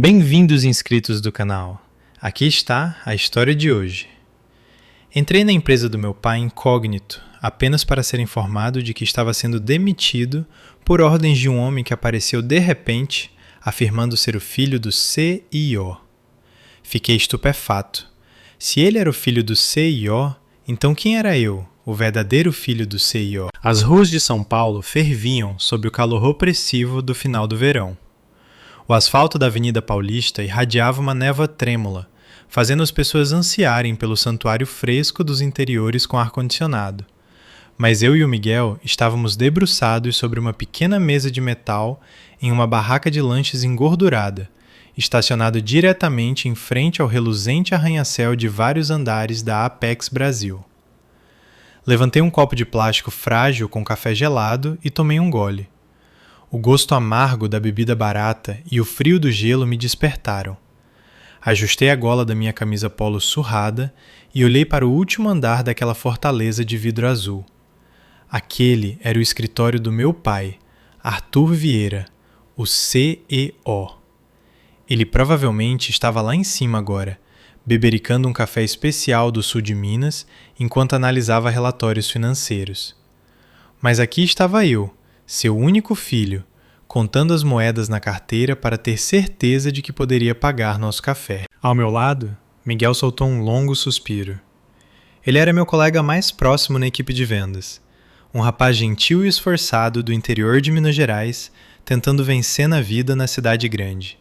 Bem-vindos, inscritos do canal. Aqui está a história de hoje. Entrei na empresa do meu pai incógnito, apenas para ser informado de que estava sendo demitido por ordens de um homem que apareceu de repente, afirmando ser o filho do CEO. Fiquei estupefato. Se ele era o filho do CEO, então quem era eu, o verdadeiro filho do CEO? As ruas de São Paulo ferviam sob o calor opressivo do final do verão. O asfalto da Avenida Paulista irradiava uma névoa trêmula, fazendo as pessoas ansiarem pelo santuário fresco dos interiores com ar-condicionado. Mas eu e o Miguel estávamos debruçados sobre uma pequena mesa de metal em uma barraca de lanches engordurada, estacionado diretamente em frente ao reluzente arranha-céu de vários andares da Apex Brasil. Levantei um copo de plástico frágil com café gelado e tomei um gole. O gosto amargo da bebida barata e o frio do gelo me despertaram. Ajustei a gola da minha camisa polo surrada e olhei para o último andar daquela fortaleza de vidro azul. Aquele era o escritório do meu pai, Arthur Vieira, o CEO. Ele provavelmente estava lá em cima agora, bebericando um café especial do sul de Minas enquanto analisava relatórios financeiros. Mas aqui estava eu, seu único filho, contando as moedas na carteira para ter certeza de que poderia pagar nosso café. Ao meu lado, Miguel soltou um longo suspiro. Ele era meu colega mais próximo na equipe de vendas. Um rapaz gentil e esforçado do interior de Minas Gerais, tentando vencer na vida na cidade grande.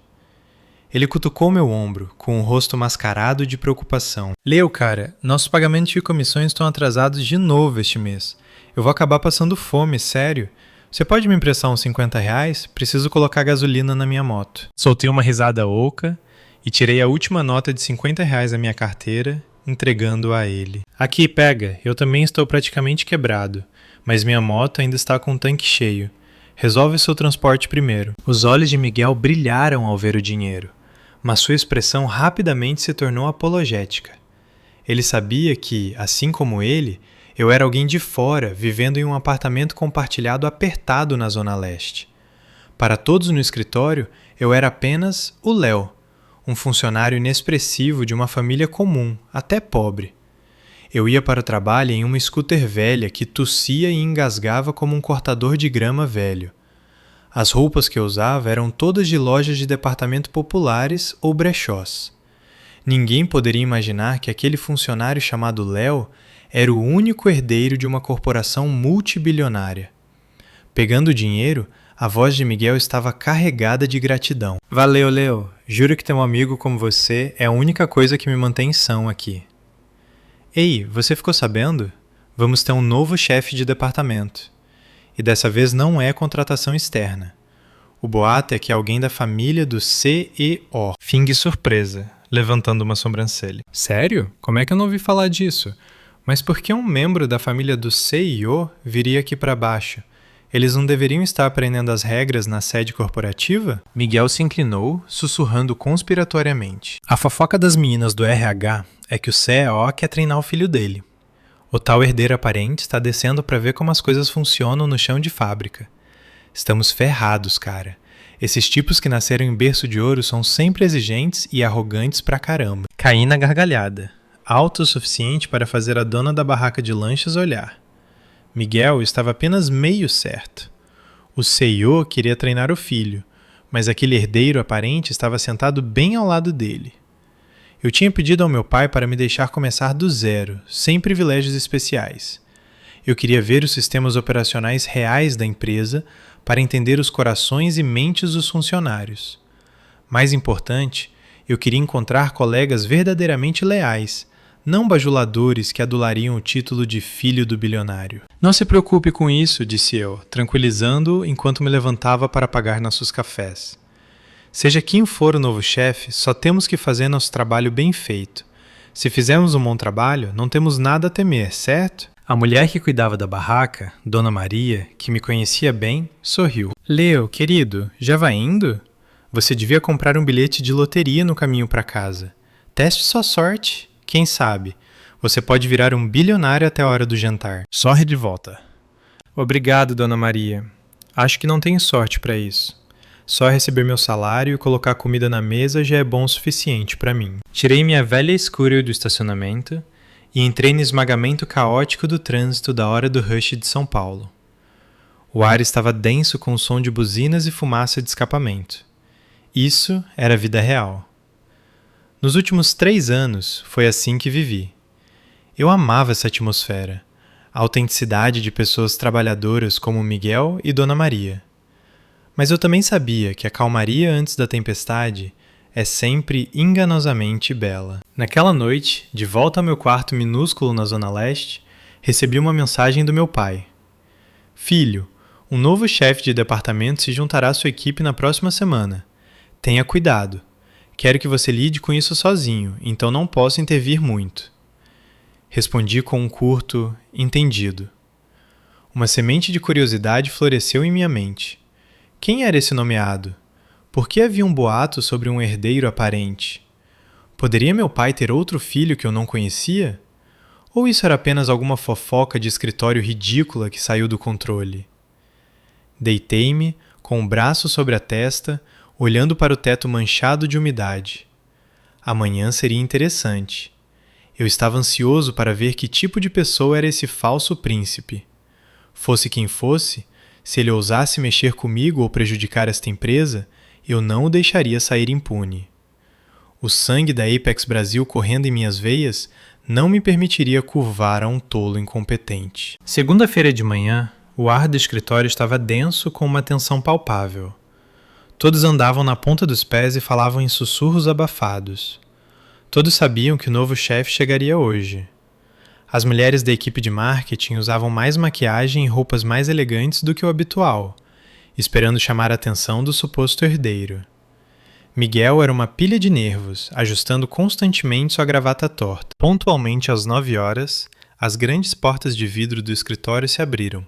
Ele cutucou meu ombro, com o rosto mascarado de preocupação. Leo, cara, nossos pagamentos de comissões estão atrasados de novo este mês. Eu vou acabar passando fome, sério. Você pode me emprestar uns R$50? Preciso colocar gasolina na minha moto. Soltei uma risada oca e tirei a última nota de R$50 da minha carteira, entregando-a a ele. Aqui, pega. Eu também estou praticamente quebrado, mas minha moto ainda está com o tanque cheio. Resolve o seu transporte primeiro. Os olhos de Miguel brilharam ao ver o dinheiro, mas sua expressão rapidamente se tornou apologética. Ele sabia que, assim como ele, eu era alguém de fora, vivendo em um apartamento compartilhado apertado na Zona Leste. Para todos no escritório, eu era apenas o Léo, um funcionário inexpressivo de uma família comum, até pobre. Eu ia para o trabalho em uma scooter velha que tossia e engasgava como um cortador de grama velho. As roupas que eu usava eram todas de lojas de departamento populares ou brechós. Ninguém poderia imaginar que aquele funcionário chamado Léo era o único herdeiro de uma corporação multibilionária. Pegando o dinheiro, a voz de Miguel estava carregada de gratidão. Valeu, Leo. Juro que ter um amigo como você é a única coisa que me mantém são aqui. Ei, você ficou sabendo? Vamos ter um novo chefe de departamento. E dessa vez não é contratação externa. O boato é que é alguém da família do CEO. Finge surpresa, levantando uma sobrancelha. Sério? Como é que eu não ouvi falar disso? Mas por que um membro da família do CEO viria aqui para baixo? Eles não deveriam estar aprendendo as regras na sede corporativa? Miguel se inclinou, sussurrando conspiratoriamente. A fofoca das meninas do RH é que o CEO quer treinar o filho dele. O tal herdeiro aparente está descendo para ver como as coisas funcionam no chão de fábrica. Estamos ferrados, cara. Esses tipos que nasceram em berço de ouro são sempre exigentes e arrogantes pra caramba. Caí na gargalhada, alto o suficiente para fazer a dona da barraca de lanches olhar. Miguel estava apenas meio certo. O CEO queria treinar o filho, mas aquele herdeiro aparente estava sentado bem ao lado dele. Eu tinha pedido ao meu pai para me deixar começar do zero, sem privilégios especiais. Eu queria ver os sistemas operacionais reais da empresa para entender os corações e mentes dos funcionários. Mais importante, eu queria encontrar colegas verdadeiramente leais, não bajuladores que adulariam o título de filho do bilionário. Não se preocupe com isso, disse eu, tranquilizando-o enquanto me levantava para pagar nossos cafés. Seja quem for o novo chefe, só temos que fazer nosso trabalho bem feito. Se fizermos um bom trabalho, não temos nada a temer, certo? A mulher que cuidava da barraca, Dona Maria, que me conhecia bem, sorriu. Leo, querido, já vai indo? Você devia comprar um bilhete de loteria no caminho para casa. Teste sua sorte. Quem sabe? Você pode virar um bilionário até a hora do jantar. Sorre de volta. Obrigado, Dona Maria. Acho que não tenho sorte para isso. Só receber meu salário e colocar comida na mesa já é bom o suficiente para mim. Tirei minha velha Scooter do estacionamento e entrei no esmagamento caótico do trânsito da hora do rush de São Paulo. O ar estava denso com o som de buzinas e fumaça de escapamento. Isso era a vida real. Nos últimos 3 anos, foi assim que vivi. Eu amava essa atmosfera, a autenticidade de pessoas trabalhadoras como Miguel e Dona Maria. Mas eu também sabia que a calmaria antes da tempestade é sempre enganosamente bela. Naquela noite, de volta ao meu quarto minúsculo na Zona Leste, recebi uma mensagem do meu pai. Filho, um novo chefe de departamento se juntará à sua equipe na próxima semana. Tenha cuidado. Quero que você lide com isso sozinho, então não posso intervir muito. Respondi com um curto entendido. Uma semente de curiosidade floresceu em minha mente. Quem era esse nomeado? Por que havia um boato sobre um herdeiro aparente? Poderia meu pai ter outro filho que eu não conhecia? Ou isso era apenas alguma fofoca de escritório ridícula que saiu do controle? Deitei-me, com o braço sobre a testa, olhando para o teto manchado de umidade. Amanhã seria interessante. Eu estava ansioso para ver que tipo de pessoa era esse falso príncipe. Fosse quem fosse, se ele ousasse mexer comigo ou prejudicar esta empresa, eu não o deixaria sair impune. O sangue da Apex Brasil correndo em minhas veias não me permitiria curvar a um tolo incompetente. Segunda-feira de manhã, o ar do escritório estava denso com uma tensão palpável. Todos andavam na ponta dos pés e falavam em sussurros abafados. Todos sabiam que o novo chefe chegaria hoje. As mulheres da equipe de marketing usavam mais maquiagem e roupas mais elegantes do que o habitual, esperando chamar a atenção do suposto herdeiro. Miguel era uma pilha de nervos, ajustando constantemente sua gravata torta. Pontualmente às 9 horas, as grandes portas de vidro do escritório se abriram.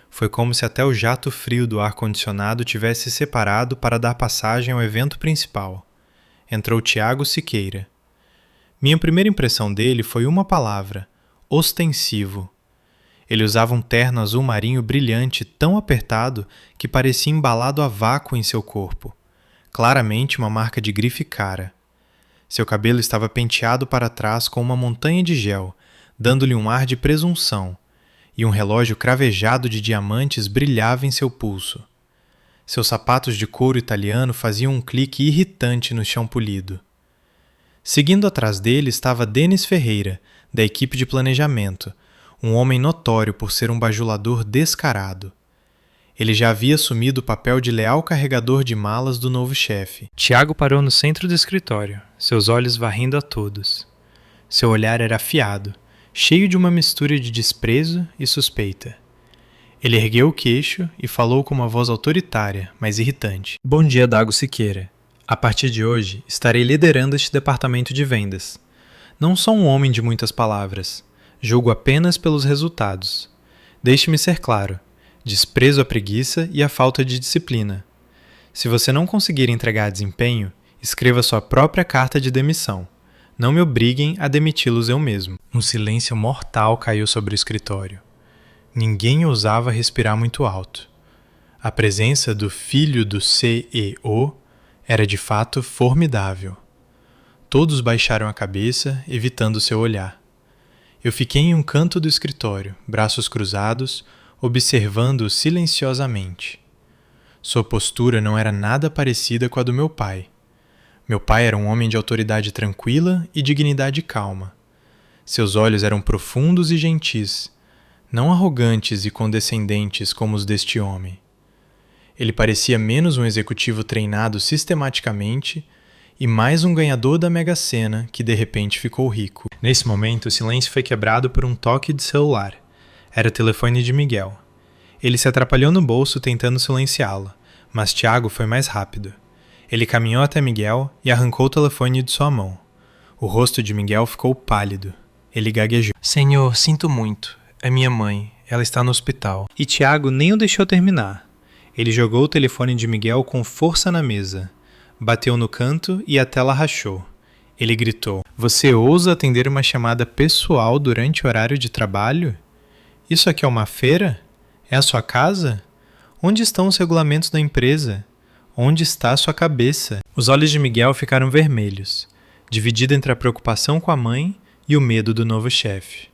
Foi como se até o jato frio do ar-condicionado tivesse separado para dar passagem ao evento principal. Entrou Tiago Siqueira. Minha primeira impressão dele foi uma palavra: ostensivo. Ele usava um terno azul marinho brilhante tão apertado que parecia embalado a vácuo em seu corpo. Claramente uma marca de grife cara. Seu cabelo estava penteado para trás com uma montanha de gel, dando-lhe um ar de presunção, e um relógio cravejado de diamantes brilhava em seu pulso. Seus sapatos de couro italiano faziam um clique irritante no chão polido. Seguindo atrás dele estava Denis Ferreira, da equipe de planejamento, um homem notório por ser um bajulador descarado. Ele já havia assumido o papel de leal carregador de malas do novo chefe. Tiago parou no centro do escritório, seus olhos varrendo a todos. Seu olhar era afiado, cheio de uma mistura de desprezo e suspeita. Ele ergueu o queixo e falou com uma voz autoritária, mas irritante. Bom dia, Dago Siqueira. A partir de hoje, estarei liderando este departamento de vendas. Não sou um homem de muitas palavras. Julgo apenas pelos resultados. Deixe-me ser claro. Desprezo a preguiça e a falta de disciplina. Se você não conseguir entregar desempenho, escreva sua própria carta de demissão. Não me obriguem a demiti-los eu mesmo. Um silêncio mortal caiu sobre o escritório. Ninguém ousava respirar muito alto. A presença do filho do CEO era de fato formidável. Todos baixaram a cabeça, evitando seu olhar. Eu fiquei em um canto do escritório, braços cruzados, observando-o silenciosamente. Sua postura não era nada parecida com a do meu pai. Meu pai era um homem de autoridade tranquila e dignidade calma. Seus olhos eram profundos e gentis, não arrogantes e condescendentes como os deste homem. Ele parecia menos um executivo treinado sistematicamente e mais um ganhador da Mega Sena que de repente ficou rico. Nesse momento, o silêncio foi quebrado por um toque de celular. Era o telefone de Miguel. Ele se atrapalhou no bolso tentando silenciá-lo, mas Tiago foi mais rápido. Ele caminhou até Miguel e arrancou o telefone de sua mão. O rosto de Miguel ficou pálido. Ele gaguejou. Senhor, sinto muito. É minha mãe. Ela está no hospital. E Tiago nem o deixou terminar. Ele jogou o telefone de Miguel com força na mesa. Bateu no canto e a tela rachou. Ele gritou: Você ousa atender uma chamada pessoal durante o horário de trabalho? Isso aqui é uma feira? É a sua casa? Onde estão os regulamentos da empresa? Onde está sua cabeça? Os olhos de Miguel ficaram vermelhos, dividido entre a preocupação com a mãe e o medo do novo chefe.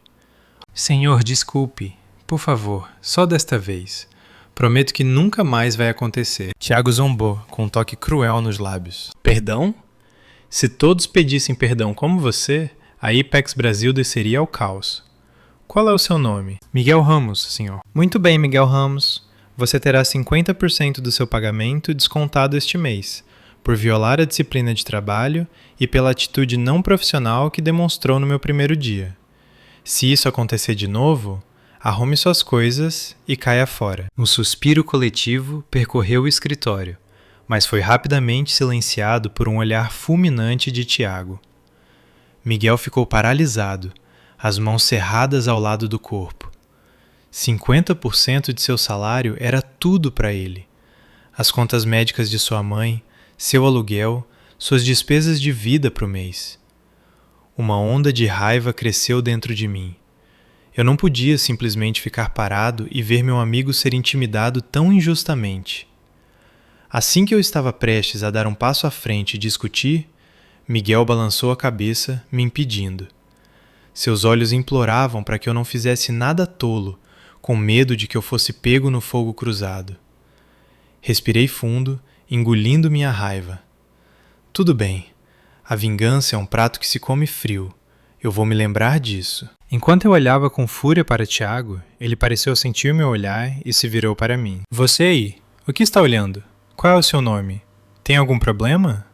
Senhor, desculpe. Por favor, só desta vez. Prometo que nunca mais vai acontecer. Tiago zombou, com um toque cruel nos lábios. Perdão? Se todos pedissem perdão como você, a Ipex Brasil desceria ao caos. Qual é o seu nome? Miguel Ramos, senhor. Muito bem, Miguel Ramos. Você terá 50% do seu pagamento descontado este mês, por violar a disciplina de trabalho e pela atitude não profissional que demonstrou no meu primeiro dia. Se isso acontecer de novo, arrume suas coisas e caia fora. Um suspiro coletivo percorreu o escritório, mas foi rapidamente silenciado por um olhar fulminante de Tiago. Miguel ficou paralisado, as mãos cerradas ao lado do corpo. 50% de seu salário era tudo para ele. As contas médicas de sua mãe, seu aluguel, suas despesas de vida para o mês. Uma onda de raiva cresceu dentro de mim. Eu não podia simplesmente ficar parado e ver meu amigo ser intimidado tão injustamente. Assim que eu estava prestes a dar um passo à frente e discutir, Miguel balançou a cabeça, me impedindo. Seus olhos imploravam para que eu não fizesse nada tolo, com medo de que eu fosse pego no fogo cruzado. Respirei fundo, engolindo minha raiva. Tudo bem. A vingança é um prato que se come frio. Eu vou me lembrar disso. Enquanto eu olhava com fúria para Tiago, ele pareceu sentir meu olhar e se virou para mim. Você aí, o que está olhando? Qual é o seu nome? Tem algum problema?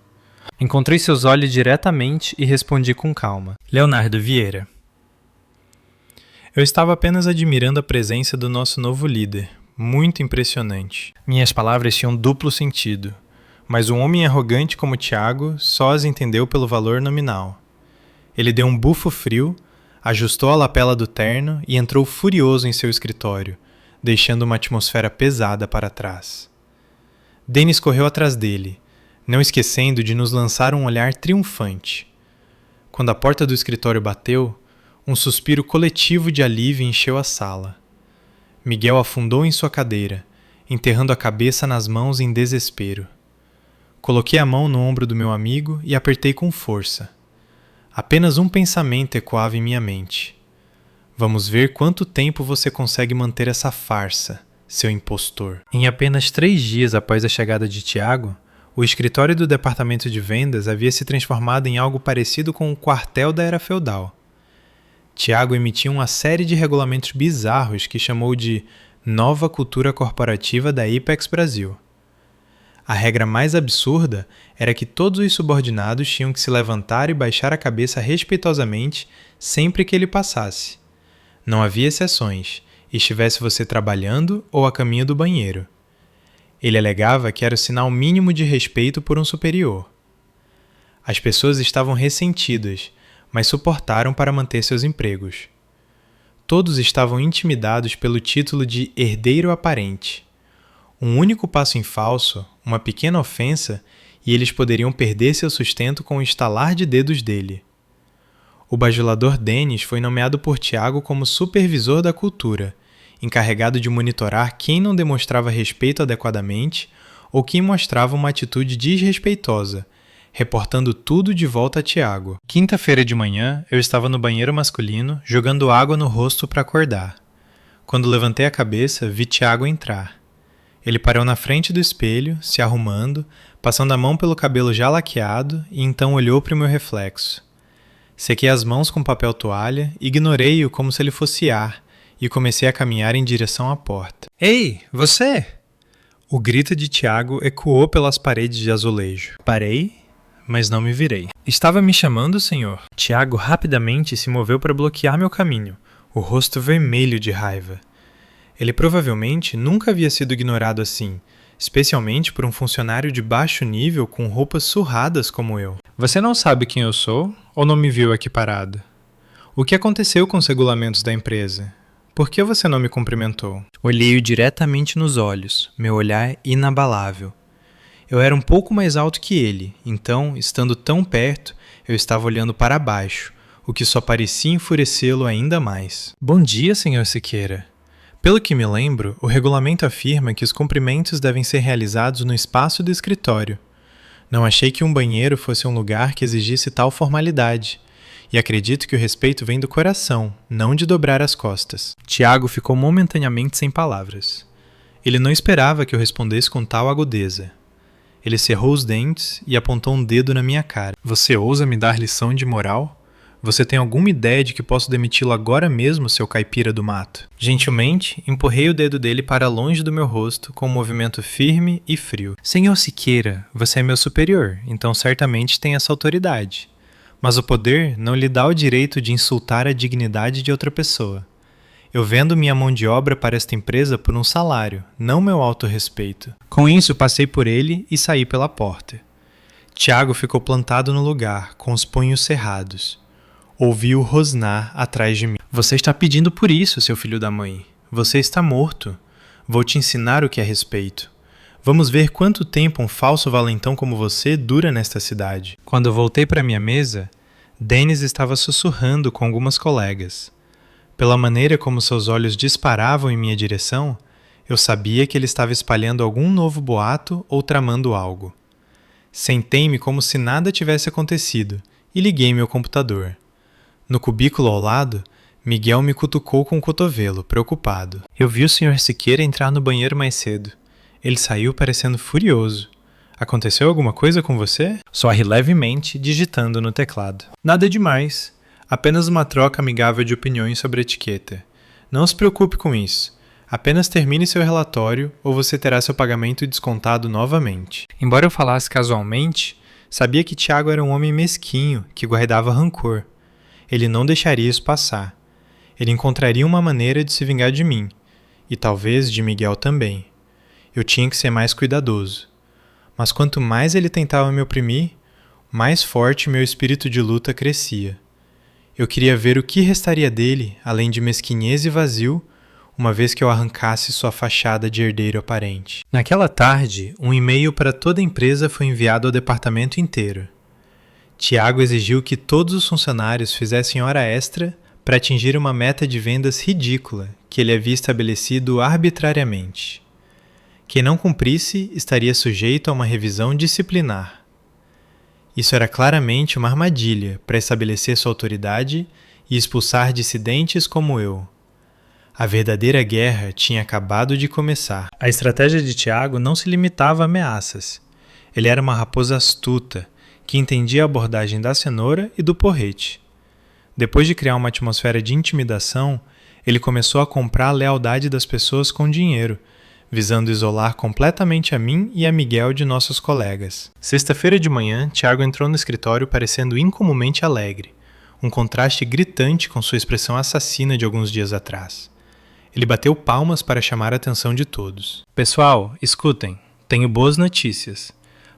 Encontrei seus olhos diretamente e respondi com calma. Leonardo Vieira. Eu estava apenas admirando a presença do nosso novo líder, muito impressionante. Minhas palavras tinham duplo sentido, mas um homem arrogante como Tiago só as entendeu pelo valor nominal. Ele deu um bufo frio, ajustou a lapela do terno e entrou furioso em seu escritório, deixando uma atmosfera pesada para trás. Denis correu atrás dele, não esquecendo de nos lançar um olhar triunfante. Quando a porta do escritório bateu, um suspiro coletivo de alívio encheu a sala. Miguel afundou em sua cadeira, enterrando a cabeça nas mãos em desespero. Coloquei a mão no ombro do meu amigo e apertei com força. Apenas um pensamento ecoava em minha mente. Vamos ver quanto tempo você consegue manter essa farsa, seu impostor. Em apenas 3 dias após a chegada de Tiago, o escritório do departamento de vendas havia se transformado em algo parecido com o quartel da era feudal. Tiago emitiu uma série de regulamentos bizarros que chamou de Nova Cultura Corporativa da Ipex Brasil. A regra mais absurda era que todos os subordinados tinham que se levantar e baixar a cabeça respeitosamente sempre que ele passasse. Não havia exceções, estivesse você trabalhando ou a caminho do banheiro. Ele alegava que era o sinal mínimo de respeito por um superior. As pessoas estavam ressentidas, mas suportaram para manter seus empregos. Todos estavam intimidados pelo título de herdeiro aparente. Um único passo em falso, uma pequena ofensa, e eles poderiam perder seu sustento com o estalar de dedos dele. O bajulador Denis foi nomeado por Tiago como supervisor da cultura, encarregado de monitorar quem não demonstrava respeito adequadamente ou quem mostrava uma atitude desrespeitosa, reportando tudo de volta a Tiago. Quinta-feira de manhã, eu estava no banheiro masculino, jogando água no rosto para acordar. Quando levantei a cabeça, vi Tiago entrar. Ele parou na frente do espelho, se arrumando, passando a mão pelo cabelo já laqueado, e então olhou para o meu reflexo. Sequei as mãos com papel toalha, ignorei-o como se ele fosse ar, e comecei a caminhar em direção à porta. Ei, você! O grito de Tiago ecoou pelas paredes de azulejo. Parei, mas não me virei. Estava me chamando, senhor? Tiago rapidamente se moveu para bloquear meu caminho, o rosto vermelho de raiva. Ele provavelmente nunca havia sido ignorado assim, especialmente por um funcionário de baixo nível com roupas surradas como eu. Você não sabe quem eu sou ou não me viu aqui parado? O que aconteceu com os regulamentos da empresa? Por que você não me cumprimentou? Olhei-o diretamente nos olhos, meu olhar inabalável. Eu era um pouco mais alto que ele, então, estando tão perto, eu estava olhando para baixo, o que só parecia enfurecê-lo ainda mais. Bom dia, Sr. Siqueira. Pelo que me lembro, o regulamento afirma que os cumprimentos devem ser realizados no espaço do escritório. Não achei que um banheiro fosse um lugar que exigisse tal formalidade, e acredito que o respeito vem do coração, não de dobrar as costas. Tiago ficou momentaneamente sem palavras. Ele não esperava que eu respondesse com tal agudeza. Ele cerrou os dentes e apontou um dedo na minha cara. Você ousa me dar lição de moral? Você tem alguma ideia de que posso demiti-lo agora mesmo, seu caipira do mato? Gentilmente, empurrei o dedo dele para longe do meu rosto com um movimento firme e frio. Senhor Siqueira, você é meu superior, então certamente tem essa autoridade. Mas o poder não lhe dá o direito de insultar a dignidade de outra pessoa. Eu vendo minha mão de obra para esta empresa por um salário, não meu autorrespeito. Com isso, passei por ele e saí pela porta. Tiago ficou plantado no lugar, com os punhos cerrados. Ouvi-o rosnar atrás de mim. Você está pedindo por isso, seu filho da mãe. Você está morto. Vou te ensinar o que é respeito. Vamos ver quanto tempo um falso valentão como você dura nesta cidade. Quando voltei para minha mesa, Denis estava sussurrando com algumas colegas. Pela maneira como seus olhos disparavam em minha direção, eu sabia que ele estava espalhando algum novo boato ou tramando algo. Sentei-me como se nada tivesse acontecido e liguei meu computador. No cubículo ao lado, Miguel me cutucou com o cotovelo, preocupado. Eu vi o Sr. Siqueira entrar no banheiro mais cedo. Ele saiu parecendo furioso. Aconteceu alguma coisa com você? Sorri levemente, digitando no teclado. Nada demais. Apenas uma troca amigável de opiniões sobre etiqueta. Não se preocupe com isso. Apenas termine seu relatório ou você terá seu pagamento descontado novamente. Embora eu falasse casualmente, sabia que Tiago era um homem mesquinho que guardava rancor. Ele não deixaria isso passar. Ele encontraria uma maneira de se vingar de mim, e talvez de Miguel também. Eu tinha que ser mais cuidadoso. Mas quanto mais ele tentava me oprimir, mais forte meu espírito de luta crescia. Eu queria ver o que restaria dele, além de mesquinhez e vazio, uma vez que eu arrancasse sua fachada de herdeiro aparente. Naquela tarde, um e-mail para toda a empresa foi enviado ao departamento inteiro. Tiago exigiu que todos os funcionários fizessem hora extra para atingir uma meta de vendas ridícula que ele havia estabelecido arbitrariamente. Quem não cumprisse estaria sujeito a uma revisão disciplinar. Isso era claramente uma armadilha para estabelecer sua autoridade e expulsar dissidentes como eu. A verdadeira guerra tinha acabado de começar. A estratégia de Tiago não se limitava a ameaças. Ele era uma raposa astuta, que entendia a abordagem da cenoura e do porrete. Depois de criar uma atmosfera de intimidação, ele começou a comprar a lealdade das pessoas com dinheiro, visando isolar completamente a mim e a Miguel de nossos colegas. Sexta-feira de manhã, Tiago entrou no escritório parecendo incomumente alegre, um contraste gritante com sua expressão assassina de alguns dias atrás. Ele bateu palmas para chamar a atenção de todos. Pessoal, escutem, tenho boas notícias.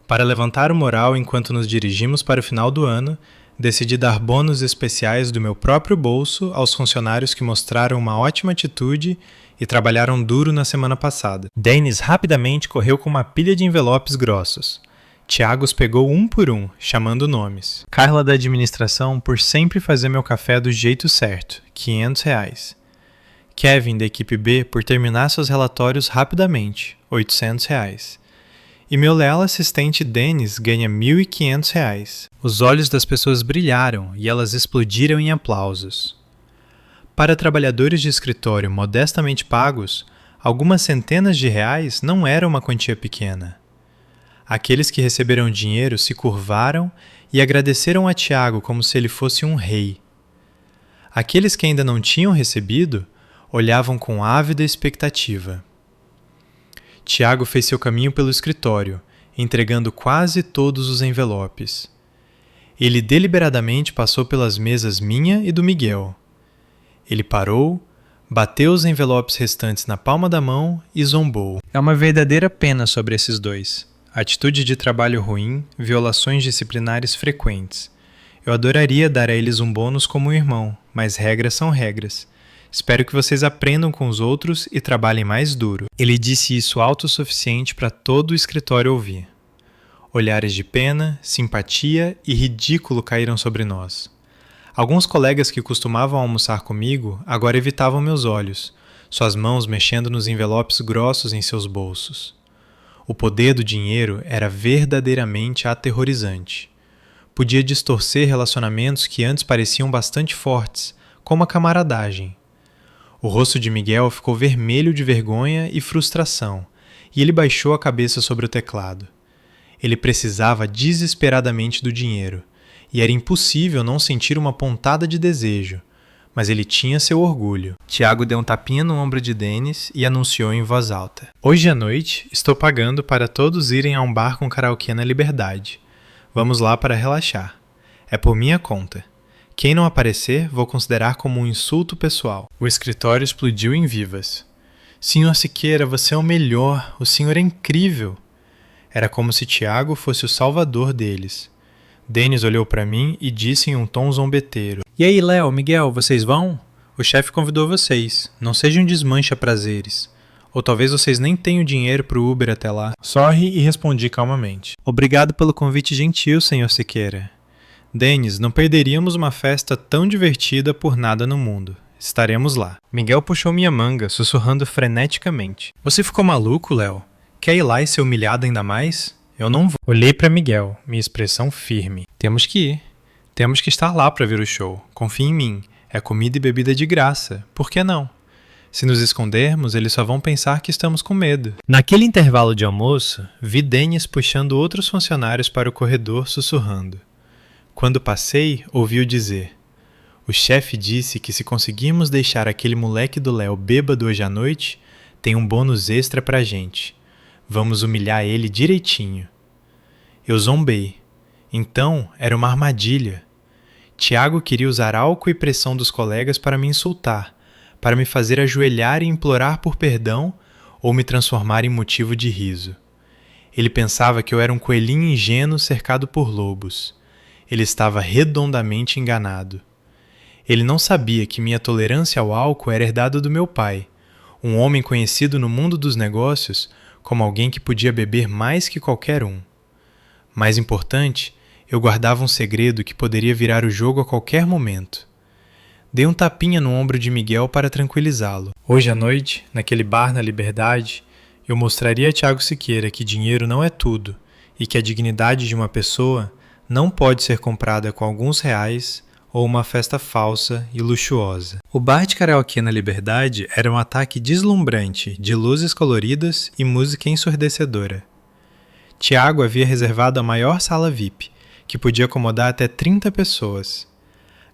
Para levantar o moral enquanto nos dirigimos para o final do ano, decidi dar bônus especiais do meu próprio bolso aos funcionários que mostraram uma ótima atitude e trabalharam duro na semana passada. Denis rapidamente correu com uma pilha de envelopes grossos. Tiago os pegou um por um, chamando nomes. Carla da administração por sempre fazer meu café do jeito certo, R$500. Kevin da equipe B por terminar seus relatórios rapidamente, R$800. E meu leal assistente Denis ganha R$1.500. Os olhos das pessoas brilharam e elas explodiram em aplausos. Para trabalhadores de escritório modestamente pagos, algumas centenas de reais não era uma quantia pequena. Aqueles que receberam dinheiro se curvaram e agradeceram a Tiago como se ele fosse um rei. Aqueles que ainda não tinham recebido olhavam com ávida expectativa. Tiago fez seu caminho pelo escritório, entregando quase todos os envelopes. Ele deliberadamente passou pelas mesas minha e do Miguel. Ele parou, bateu os envelopes restantes na palma da mão e zombou. É uma verdadeira pena sobre esses dois. Atitude de trabalho ruim, violações disciplinares frequentes. Eu adoraria dar a eles um bônus como um irmão, mas regras são regras. Espero que vocês aprendam com os outros e trabalhem mais duro. Ele disse isso alto o suficiente para todo o escritório ouvir. Olhares de pena, simpatia e ridículo caíram sobre nós. Alguns colegas que costumavam almoçar comigo agora evitavam meus olhos, suas mãos mexendo nos envelopes grossos em seus bolsos. O poder do dinheiro era verdadeiramente aterrorizante. Podia distorcer relacionamentos que antes pareciam bastante fortes, como a camaradagem. O rosto de Miguel ficou vermelho de vergonha e frustração, e ele baixou a cabeça sobre o teclado. Ele precisava desesperadamente do dinheiro, e era impossível não sentir uma pontada de desejo, mas ele tinha seu orgulho. Tiago deu um tapinha no ombro de Denis e anunciou em voz alta: "Hoje à noite estou pagando para todos irem a um bar com karaokê na Liberdade. Vamos lá para relaxar. É por minha conta. Quem não aparecer, vou considerar como um insulto pessoal." O escritório explodiu em vivas. "Senhor Siqueira, você é o melhor. O senhor é incrível." Era como se Tiago fosse o salvador deles. Denis olhou para mim e disse em um tom zombeteiro: "E aí, Léo, Miguel, vocês vão? O chefe convidou vocês. Não sejam desmancha-prazeres. Ou talvez vocês nem tenham dinheiro para o Uber até lá." Sorri e respondi calmamente: "Obrigado pelo convite gentil, senhor Siqueira. Denis, não perderíamos uma festa tão divertida por nada no mundo. Estaremos lá." Miguel puxou minha manga, sussurrando freneticamente: "Você ficou maluco, Léo? Quer ir lá e ser humilhado ainda mais? Eu não vou." Olhei para Miguel, minha expressão firme. "Temos que ir. Temos que estar lá para ver o show. Confie em mim. É comida e bebida de graça. Por que não? Se nos escondermos, eles só vão pensar que estamos com medo." Naquele intervalo de almoço, vi Denis puxando outros funcionários para o corredor, sussurrando. Quando passei, ouvi-o dizer: "O chefe disse que se conseguirmos deixar aquele moleque do Léo bêbado hoje à noite, tem um bônus extra pra gente. Vamos humilhar ele direitinho." Eu zombei. Então, era uma armadilha. Tiago queria usar álcool e pressão dos colegas para me insultar, para me fazer ajoelhar e implorar por perdão ou me transformar em motivo de riso. Ele pensava que eu era um coelhinho ingênuo cercado por lobos. Ele estava redondamente enganado. Ele não sabia que minha tolerância ao álcool era herdada do meu pai, um homem conhecido no mundo dos negócios como alguém que podia beber mais que qualquer um. Mais importante, eu guardava um segredo que poderia virar o jogo a qualquer momento. Dei um tapinha no ombro de Miguel para tranquilizá-lo. Hoje à noite, naquele bar na Liberdade, eu mostraria a Tiago Siqueira que dinheiro não é tudo e que a dignidade de uma pessoa não pode ser comprada com alguns reais ou uma festa falsa e luxuosa. O bar de karaokê na Liberdade era um ataque deslumbrante de luzes coloridas e música ensurdecedora. Tiago havia reservado a maior sala VIP, que podia acomodar até 30 pessoas.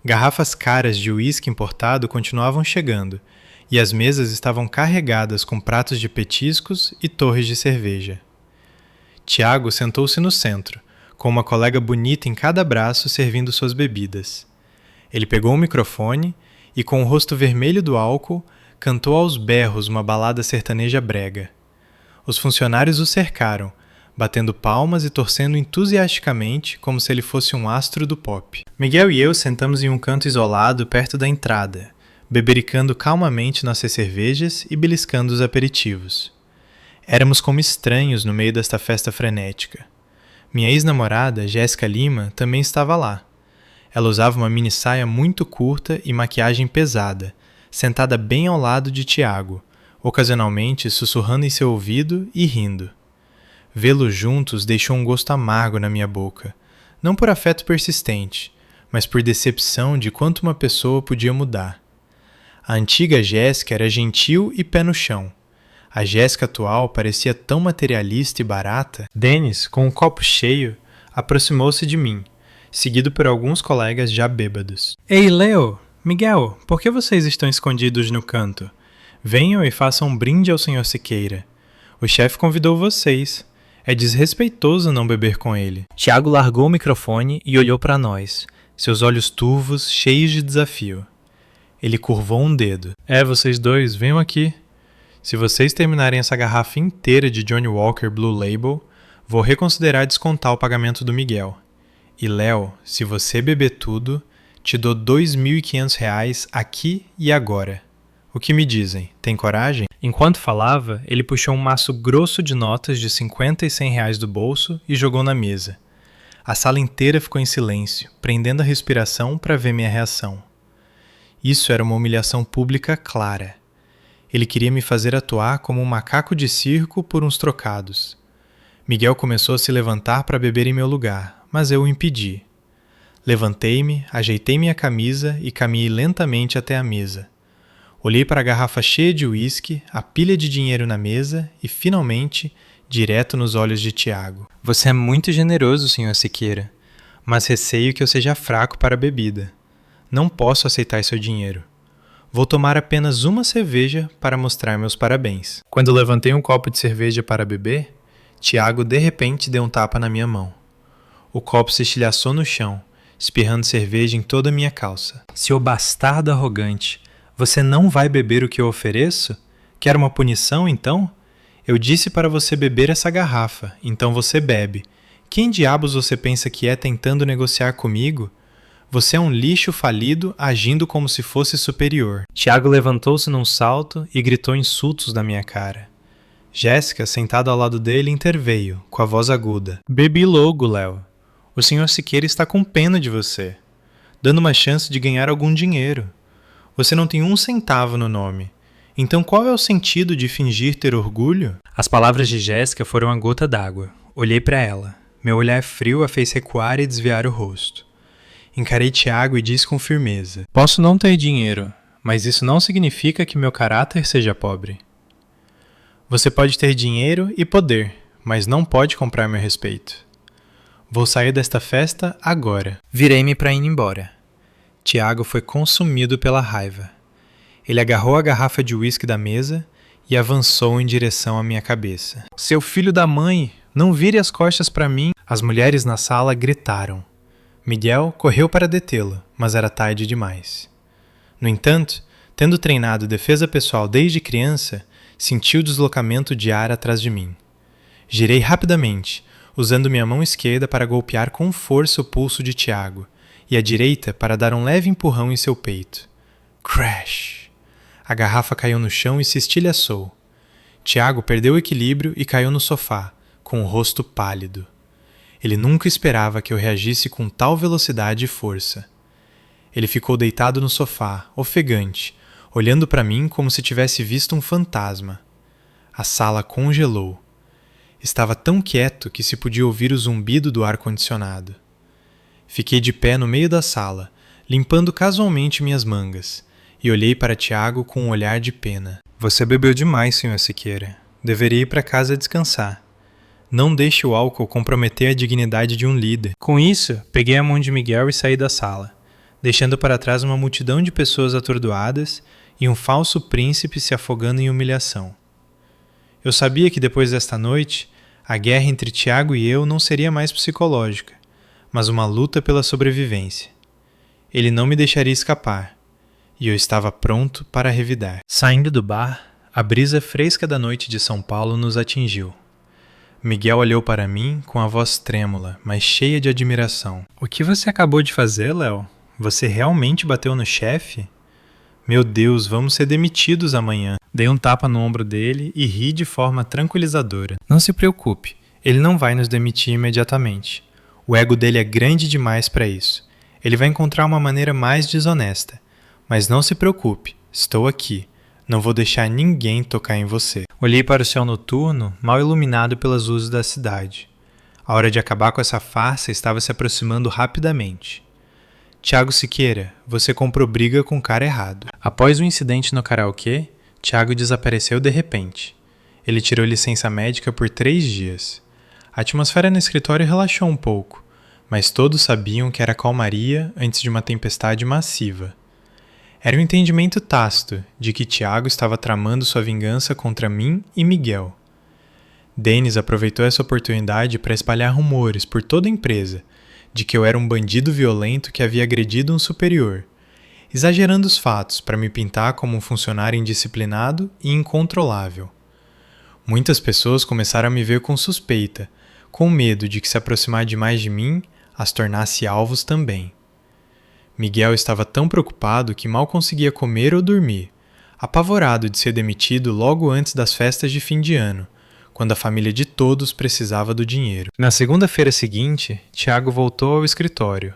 Garrafas caras de uísque importado continuavam chegando, e as mesas estavam carregadas com pratos de petiscos e torres de cerveja. Tiago sentou-se no centro, com uma colega bonita em cada braço servindo suas bebidas. Ele pegou o microfone e, com o rosto vermelho do álcool, cantou aos berros uma balada sertaneja brega. Os funcionários o cercaram, batendo palmas e torcendo entusiasticamente como se ele fosse um astro do pop. Miguel e eu sentamos em um canto isolado perto da entrada, bebericando calmamente nossas cervejas e beliscando os aperitivos. Éramos como estranhos no meio desta festa frenética. Minha ex-namorada, Jéssica Lima, também estava lá. Ela usava uma mini-saia muito curta e maquiagem pesada, sentada bem ao lado de Tiago, ocasionalmente sussurrando em seu ouvido e rindo. Vê-los juntos deixou um gosto amargo na minha boca, não por afeto persistente, mas por decepção de quanto uma pessoa podia mudar. A antiga Jéssica era gentil e pé no chão. A Jéssica atual parecia tão materialista e barata. Denis, com um copo cheio, aproximou-se de mim, seguido por alguns colegas já bêbados. "Ei, Leo, Miguel, por que vocês estão escondidos no canto? Venham e façam um brinde ao Sr. Siqueira. O chefe convidou vocês. É desrespeitoso não beber com ele." Tiago largou o microfone e olhou para nós, seus olhos turvos, cheios de desafio. Ele curvou um dedo. Vocês dois, venham aqui. Se vocês terminarem essa garrafa inteira de Johnny Walker Blue Label, vou reconsiderar descontar o pagamento do Miguel. E Léo, se você beber tudo, te dou R$2.500 aqui e agora. O que me dizem? Tem coragem? Enquanto falava, ele puxou um maço grosso de notas de 50 e 100 reais do bolso e jogou na mesa. A sala inteira ficou em silêncio, prendendo a respiração para ver minha reação. Isso era uma humilhação pública clara. Ele queria me fazer atuar como um macaco de circo por uns trocados. Miguel começou a se levantar para beber em meu lugar, mas eu o impedi. Levantei-me, ajeitei minha camisa e caminhei lentamente até a mesa. Olhei para a garrafa cheia de uísque, a pilha de dinheiro na mesa e, finalmente, direto nos olhos de Tiago. Você é muito generoso, Sr. Siqueira, mas receio que eu seja fraco para a bebida. Não posso aceitar seu dinheiro. Vou tomar apenas uma cerveja para mostrar meus parabéns. Quando levantei um copo de cerveja para beber, Tiago de repente deu um tapa na minha mão. O copo se estilhaçou no chão, espirrando cerveja em toda a minha calça. Seu bastardo arrogante, você não vai beber o que eu ofereço? Quer uma punição, então? Eu disse para você beber essa garrafa, então você bebe. Quem diabos você pensa que é tentando negociar comigo? Você é um lixo falido agindo como se fosse superior. Tiago levantou-se num salto e gritou insultos na minha cara. Jéssica, sentada ao lado dele, interveio, com a voz aguda. Bebi logo, Léo. O Sr. Siqueira está com pena de você, dando uma chance de ganhar algum dinheiro. Você não tem 1 centavo no nome. Então qual é o sentido de fingir ter orgulho? As palavras de Jéssica foram a gota d'água. Olhei para ela. Meu olhar frio a fez recuar e desviar o rosto. Encarei Tiago e disse com firmeza. Posso não ter dinheiro, mas isso não significa que meu caráter seja pobre. Você pode ter dinheiro e poder, mas não pode comprar meu respeito. Vou sair desta festa agora. Virei-me para ir embora. Tiago foi consumido pela raiva. Ele agarrou a garrafa de uísque da mesa e avançou em direção à minha cabeça. Seu filho da mãe, não vire as costas para mim. As mulheres na sala gritaram. Miguel correu para detê-lo, mas era tarde demais. No entanto, tendo treinado defesa pessoal desde criança, senti o deslocamento de ar atrás de mim. Girei rapidamente, usando minha mão esquerda para golpear com força o pulso de Tiago e a direita para dar um leve empurrão em seu peito. Crash! A garrafa caiu no chão e se estilhaçou. Tiago perdeu o equilíbrio e caiu no sofá, com o rosto pálido. Ele nunca esperava que eu reagisse com tal velocidade e força. Ele ficou deitado no sofá, ofegante, olhando para mim como se tivesse visto um fantasma. A sala congelou. Estava tão quieto que se podia ouvir o zumbido do ar-condicionado. Fiquei de pé no meio da sala, limpando casualmente minhas mangas, e olhei para Tiago com um olhar de pena. Você bebeu demais, Sr. Siqueira. Deveria ir para casa descansar. Não deixe o álcool comprometer a dignidade de um líder. Com isso, peguei a mão de Miguel e saí da sala, deixando para trás uma multidão de pessoas atordoadas e um falso príncipe se afogando em humilhação. Eu sabia que depois desta noite, a guerra entre Tiago e eu não seria mais psicológica, mas uma luta pela sobrevivência. Ele não me deixaria escapar, e eu estava pronto para revidar. Saindo do bar, a brisa fresca da noite de São Paulo nos atingiu. Miguel olhou para mim com a voz trêmula, mas cheia de admiração. O que você acabou de fazer, Léo? Você realmente bateu no chefe? Meu Deus, vamos ser demitidos amanhã. Dei um tapa no ombro dele e ri de forma tranquilizadora. Não se preocupe, ele não vai nos demitir imediatamente. O ego dele é grande demais para isso. Ele vai encontrar uma maneira mais desonesta. Mas não se preocupe, estou aqui. Não vou deixar ninguém tocar em você. Olhei para o céu noturno, mal iluminado pelas luzes da cidade. A hora de acabar com essa farsa estava se aproximando rapidamente. Tiago Siqueira, você comprou briga com o cara errado. Após o incidente no karaokê, Tiago desapareceu de repente. Ele tirou licença médica por 3 dias. A atmosfera no escritório relaxou um pouco, mas todos sabiam que era calmaria antes de uma tempestade massiva. Era um entendimento tácito de que Tiago estava tramando sua vingança contra mim e Miguel. Denis aproveitou essa oportunidade para espalhar rumores por toda a empresa de que eu era um bandido violento que havia agredido um superior, exagerando os fatos para me pintar como um funcionário indisciplinado e incontrolável. Muitas pessoas começaram a me ver com suspeita, com medo de que se aproximar demais de mim as tornasse alvos também. Miguel estava tão preocupado que mal conseguia comer ou dormir, apavorado de ser demitido logo antes das festas de fim de ano, quando a família de todos precisava do dinheiro. Na segunda-feira seguinte, Tiago voltou ao escritório.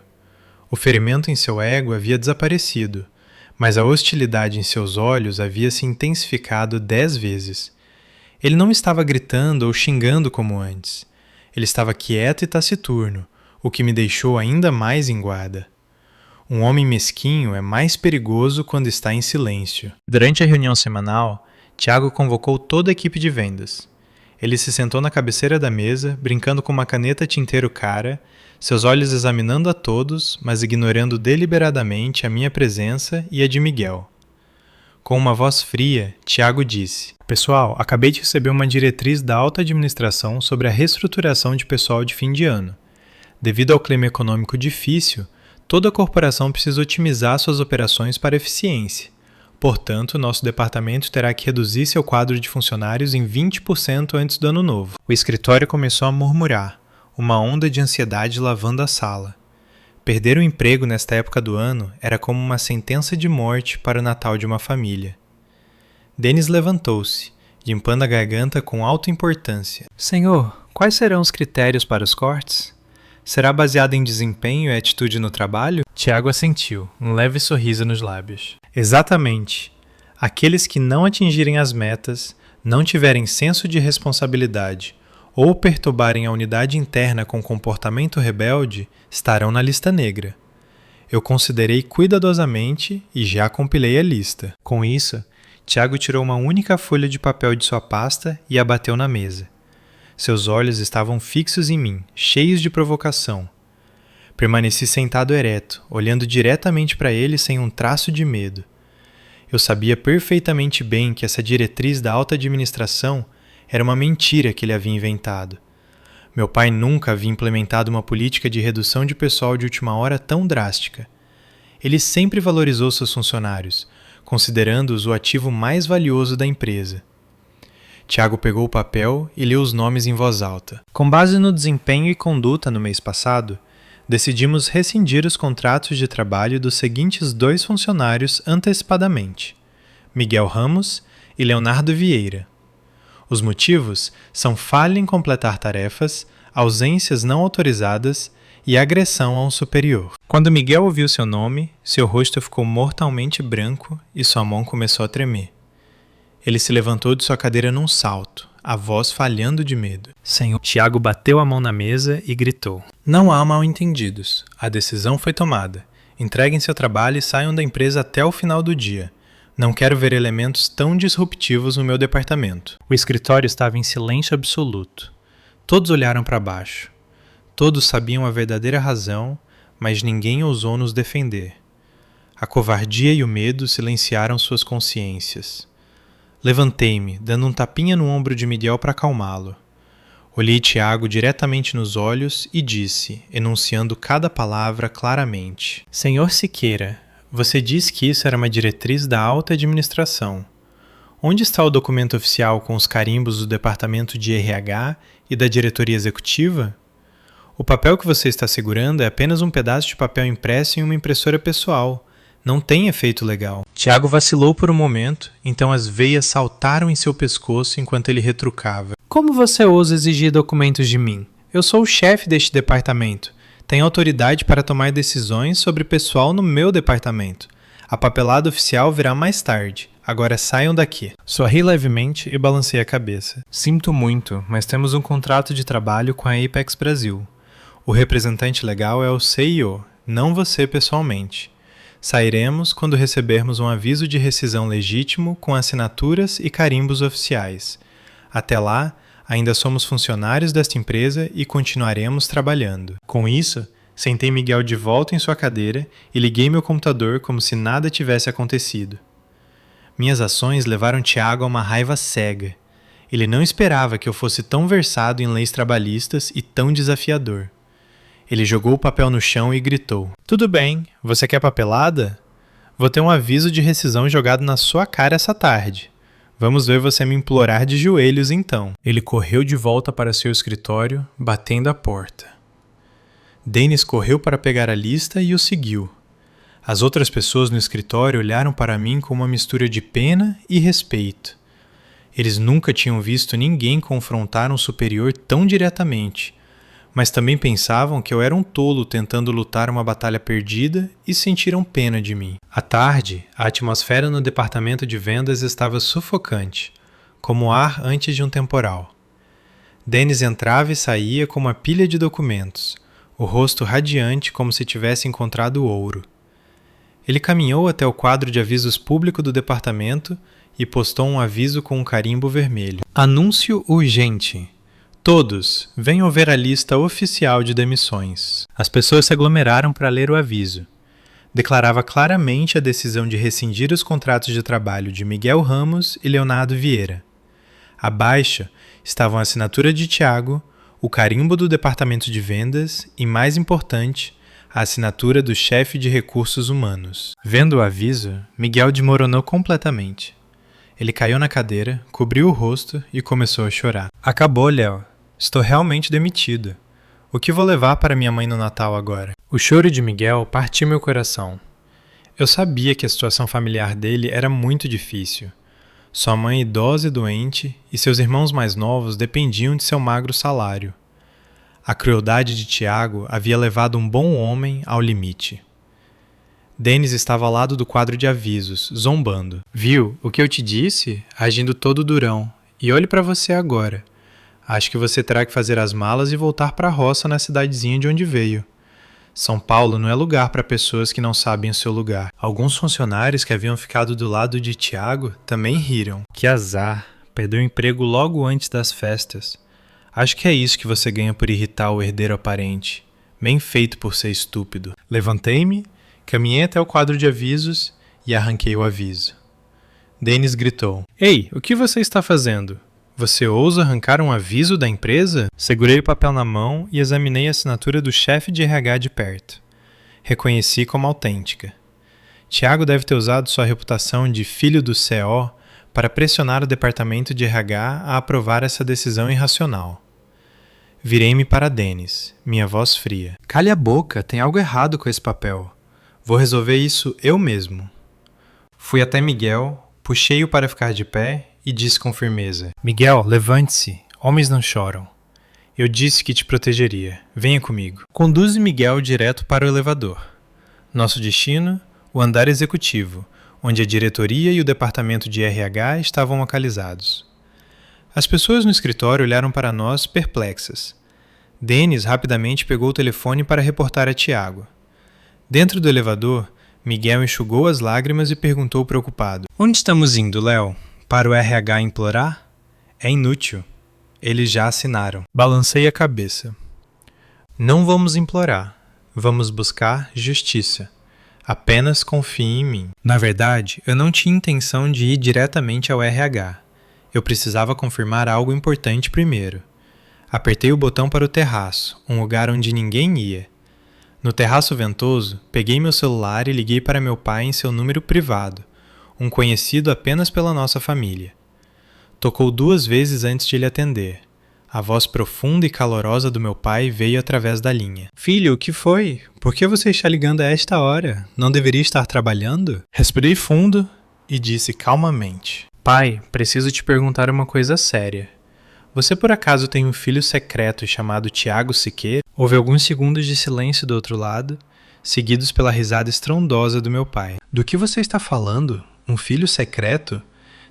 O ferimento em seu ego havia desaparecido, Mas a hostilidade em seus olhos havia se intensificado 10 vezes. Ele não estava gritando ou xingando como antes. Ele estava quieto e taciturno, o que me deixou ainda mais em guarda. Um homem mesquinho é mais perigoso quando está em silêncio. Durante a reunião semanal, Tiago convocou toda a equipe de vendas. Ele se sentou na cabeceira da mesa, brincando com uma caneta tinteiro cara, seus olhos examinando a todos, mas ignorando deliberadamente a minha presença e a de Miguel. Com uma voz fria, Tiago disse: Pessoal, acabei de receber uma diretriz da alta administração sobre a reestruturação de pessoal de fim de ano. Devido ao clima econômico difícil, toda a corporação precisa otimizar suas operações para eficiência. Portanto, nosso departamento terá que reduzir seu quadro de funcionários em 20% antes do ano novo. O escritório começou a murmurar, uma onda de ansiedade lavando a sala. Perder o emprego nesta época do ano era como uma sentença de morte para o Natal de uma família. Denis levantou-se, limpando a garganta com alta importância. Senhor, quais serão os critérios para os cortes? Será baseado em desempenho e atitude no trabalho? Tiago assentiu, um leve sorriso nos lábios. Exatamente. Aqueles que não atingirem as metas, não tiverem senso de responsabilidade ou perturbarem a unidade interna com comportamento rebelde, estarão na lista negra. Eu considerei cuidadosamente e já compilei a lista. Com isso, Tiago tirou uma única folha de papel de sua pasta e a bateu na mesa. Seus olhos estavam fixos em mim, cheios de provocação. Permaneci sentado ereto, olhando diretamente para ele sem um traço de medo. Eu sabia perfeitamente bem que essa diretriz da alta administração era uma mentira que ele havia inventado. Meu pai nunca havia implementado uma política de redução de pessoal de última hora tão drástica. Ele sempre valorizou seus funcionários, considerando-os o ativo mais valioso da empresa. Tiago pegou o papel e leu os nomes em voz alta. Com base no desempenho e conduta no mês passado, decidimos rescindir os contratos de trabalho dos seguintes 2 funcionários antecipadamente: Miguel Ramos e Leonardo Vieira. Os motivos são falha em completar tarefas, ausências não autorizadas e agressão a um superior. Quando Miguel ouviu seu nome, seu rosto ficou mortalmente branco e sua mão começou a tremer. Ele se levantou de sua cadeira num salto, a voz falhando de medo. Senhor, Tiago bateu a mão na mesa e gritou. Não há mal-entendidos. A decisão foi tomada. Entreguem seu trabalho e saiam da empresa até o final do dia. Não quero ver elementos tão disruptivos no meu departamento. O escritório estava em silêncio absoluto. Todos olharam para baixo. Todos sabiam a verdadeira razão, mas ninguém ousou nos defender. A covardia e o medo silenciaram suas consciências. Levantei-me, dando um tapinha no ombro de Miguel para acalmá-lo. Olhei Tiago diretamente nos olhos e disse, enunciando cada palavra claramente. Senhor Siqueira, você disse que isso era uma diretriz da alta administração. Onde está o documento oficial com os carimbos do departamento de RH e da diretoria executiva? O papel que você está segurando é apenas um pedaço de papel impresso em uma impressora pessoal. Não tem efeito legal. Tiago vacilou por um momento, então as veias saltaram em seu pescoço enquanto ele retrucava. Como você ousa exigir documentos de mim? Eu sou o chefe deste departamento. Tenho autoridade para tomar decisões sobre pessoal no meu departamento. A papelada oficial virá mais tarde. Agora saiam daqui. Sorri levemente e balancei a cabeça. Sinto muito, mas temos um contrato de trabalho com a Apex Brasil. O representante legal é o CEO, não você pessoalmente. Sairemos quando recebermos um aviso de rescisão legítimo com assinaturas e carimbos oficiais. Até lá, ainda somos funcionários desta empresa e continuaremos trabalhando. Com isso, sentei Miguel de volta em sua cadeira e liguei meu computador como se nada tivesse acontecido. Minhas ações levaram Tiago a uma raiva cega. Ele não esperava que eu fosse tão versado em leis trabalhistas e tão desafiador. Ele jogou o papel no chão e gritou. Tudo bem, você quer papelada? Vou ter um aviso de rescisão jogado na sua cara essa tarde. Vamos ver você me implorar de joelhos então. Ele correu de volta para seu escritório, batendo a porta. Denis correu para pegar a lista e o seguiu. As outras pessoas no escritório olharam para mim com uma mistura de pena e respeito. Eles nunca tinham visto ninguém confrontar um superior tão diretamente, mas também pensavam que eu era um tolo tentando lutar uma batalha perdida e sentiram pena de mim. À tarde, a atmosfera no departamento de vendas estava sufocante, como o ar antes de um temporal. Dennis entrava e saía com uma pilha de documentos, o rosto radiante como se tivesse encontrado ouro. Ele caminhou até o quadro de avisos público do departamento e postou um aviso com um carimbo vermelho. Anúncio urgente. Todos, venham ver a lista oficial de demissões. As pessoas se aglomeraram para ler o aviso. Declarava claramente a decisão de rescindir os contratos de trabalho de Miguel Ramos e Leonardo Vieira. Abaixo estavam a assinatura de Tiago, o carimbo do departamento de vendas e, mais importante, a assinatura do chefe de recursos humanos. Vendo o aviso, Miguel desmoronou completamente. Ele caiu na cadeira, cobriu o rosto e começou a chorar. Acabou, Léo. Estou realmente demitido. O que vou levar para minha mãe no Natal agora? O choro de Miguel partiu meu coração. Eu sabia que a situação familiar dele era muito difícil. Sua mãe idosa e doente e seus irmãos mais novos dependiam de seu magro salário. A crueldade de Tiago havia levado um bom homem ao limite. Dennis estava ao lado do quadro de avisos, zombando. Viu o que eu te disse? Agindo todo durão. E olhe para você agora. Acho que você terá que fazer as malas e voltar para a roça na cidadezinha de onde veio. São Paulo não é lugar para pessoas que não sabem o seu lugar. Alguns funcionários que haviam ficado do lado de Tiago também riram. Que azar, perdeu o emprego logo antes das festas. Acho que é isso que você ganha por irritar o herdeiro aparente. Bem feito por ser estúpido. Levantei-me, caminhei até o quadro de avisos e arranquei o aviso. Dennis gritou. Ei, o que você está fazendo? Você ousa arrancar um aviso da empresa? Segurei o papel na mão e examinei a assinatura do chefe de RH de perto. Reconheci como autêntica. Tiago deve ter usado sua reputação de filho do CO para pressionar o departamento de RH a aprovar essa decisão irracional. Virei-me para Dennis, minha voz fria. Cale a boca, tem algo errado com esse papel. Vou resolver isso eu mesmo. Fui até Miguel, puxei-o para ficar de pé e disse com firmeza. Miguel, levante-se. Homens não choram. Eu disse que te protegeria. Venha comigo. Conduze Miguel direto para o elevador. Nosso destino, o andar executivo, onde a diretoria e o departamento de RH estavam localizados. As pessoas no escritório olharam para nós perplexas. Dennis rapidamente pegou o telefone para reportar a Tiago. Dentro do elevador, Miguel enxugou as lágrimas e perguntou preocupado. Onde estamos indo, Léo? Para o RH implorar? É inútil. Eles já assinaram. Balancei a cabeça. Não vamos implorar. Vamos buscar justiça. Apenas confie em mim. Na verdade, eu não tinha intenção de ir diretamente ao RH. Eu precisava confirmar algo importante primeiro. Apertei o botão para o terraço, um lugar onde ninguém ia. No terraço ventoso, peguei meu celular e liguei para meu pai em seu número privado, um conhecido apenas pela nossa família. Tocou 2 vezes antes de ele atender. A voz profunda e calorosa do meu pai veio através da linha. Filho, o que foi? Por que você está ligando a esta hora? Não deveria estar trabalhando? Respirei fundo e disse calmamente. Pai, preciso te perguntar uma coisa séria. Você por acaso tem um filho secreto chamado Tiago Siqueira? Houve alguns segundos de silêncio do outro lado, seguidos pela risada estrondosa do meu pai. Do que você está falando? Um filho secreto?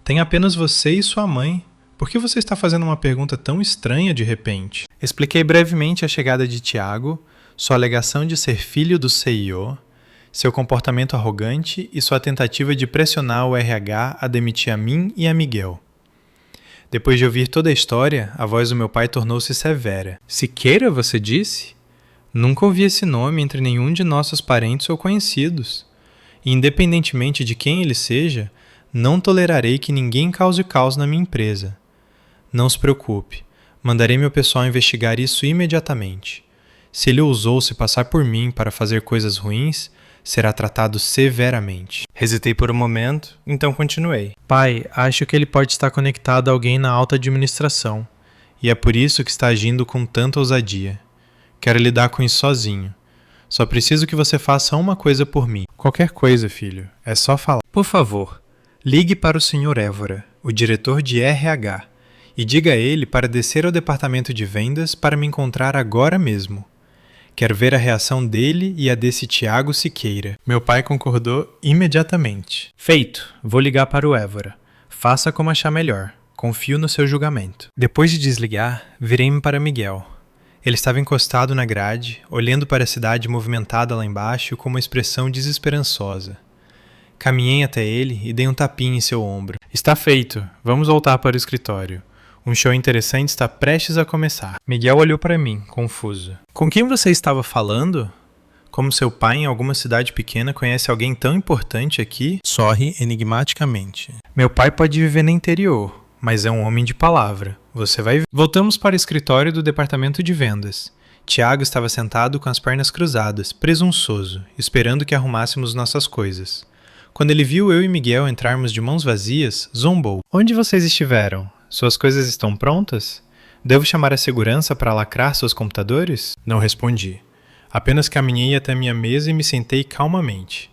Tem apenas você e sua mãe. Por que você está fazendo uma pergunta tão estranha de repente? Expliquei brevemente a chegada de Tiago, sua alegação de ser filho do CEO, seu comportamento arrogante e sua tentativa de pressionar o RH a demitir a mim e a Miguel. Depois de ouvir toda a história, a voz do meu pai tornou-se severa. Siqueira, você disse? Nunca ouvi esse nome entre nenhum de nossos parentes ou conhecidos. E, independentemente de quem ele seja, não tolerarei que ninguém cause caos na minha empresa. Não se preocupe, mandarei meu pessoal investigar isso imediatamente. Se ele ousou se passar por mim para fazer coisas ruins, será tratado severamente. Hesitei por um momento, então continuei. Pai, acho que ele pode estar conectado a alguém na alta administração, e é por isso que está agindo com tanta ousadia. Quero lidar com isso sozinho. Só preciso que você faça uma coisa por mim. Qualquer coisa, filho. É só falar. Por favor, ligue para o Sr. Évora, o diretor de RH, E diga a ele para descer ao departamento de vendas para me encontrar agora mesmo. Quero ver a reação dele e a desse Tiago Siqueira. Meu pai concordou imediatamente. Feito. Vou ligar para o Évora. Faça como achar melhor. Confio no seu julgamento. Depois de desligar, virei-me para Miguel. Ele estava encostado na grade, olhando para a cidade movimentada lá embaixo com uma expressão desesperançosa. Caminhei até ele e dei um tapinha em seu ombro. Está feito. Vamos voltar para o escritório. Um show interessante está prestes a começar. Miguel olhou para mim, confuso. Com quem você estava falando? Como seu pai em alguma cidade pequena conhece alguém tão importante aqui? Sorri enigmaticamente. Meu pai pode viver no interior, mas é um homem de palavra. Você vai ver. Voltamos para o escritório do departamento de vendas. Tiago estava sentado com as pernas cruzadas, presunçoso, esperando que arrumássemos nossas coisas. Quando ele viu eu e Miguel entrarmos de mãos vazias, zombou. Onde vocês estiveram? Suas coisas estão prontas? Devo chamar a segurança para lacrar seus computadores? Não respondi. Apenas caminhei até minha mesa e me sentei calmamente.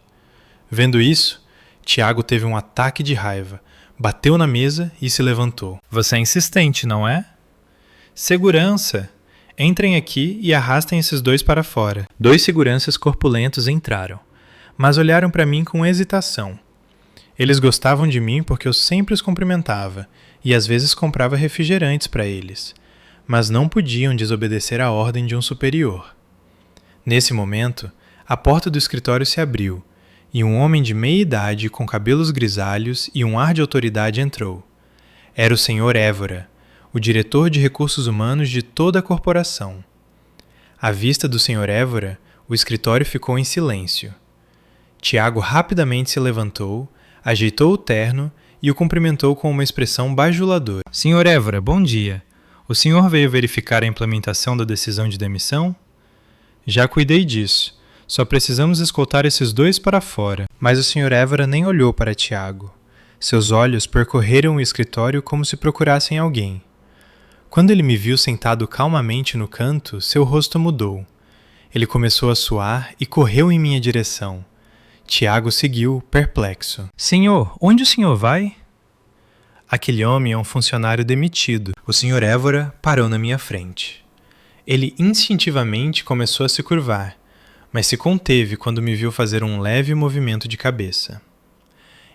Vendo isso, Tiago teve um ataque de raiva, bateu na mesa e se levantou. Você é insistente, não é? Segurança! Entrem aqui e arrastem esses dois para fora. 2 seguranças corpulentos entraram, mas olharam para mim com hesitação. Eles gostavam de mim porque eu sempre os cumprimentava e às vezes comprava refrigerantes para eles, mas não podiam desobedecer à ordem de um superior. Nesse momento, a porta do escritório se abriu e um homem de meia idade com cabelos grisalhos e um ar de autoridade entrou. Era o Sr. Évora, o diretor de recursos humanos de toda a corporação. À vista do Sr. Évora, o escritório ficou em silêncio. Tiago rapidamente se levantou, ajeitou o terno e o cumprimentou com uma expressão bajuladora. Sr. Évora, bom dia. O senhor veio verificar a implementação da decisão de demissão? Já cuidei disso. Só precisamos escoltar esses 2 para fora. Mas o Sr. Évora nem olhou para Tiago. Seus olhos percorreram o escritório como se procurassem alguém. Quando ele me viu sentado calmamente no canto, seu rosto mudou. Ele começou a suar e correu em minha direção. Tiago seguiu, perplexo. Senhor, onde o senhor vai? Aquele homem é um funcionário demitido. O Sr. Évora parou na minha frente. Ele instintivamente começou a se curvar, mas se conteve quando me viu fazer um leve movimento de cabeça.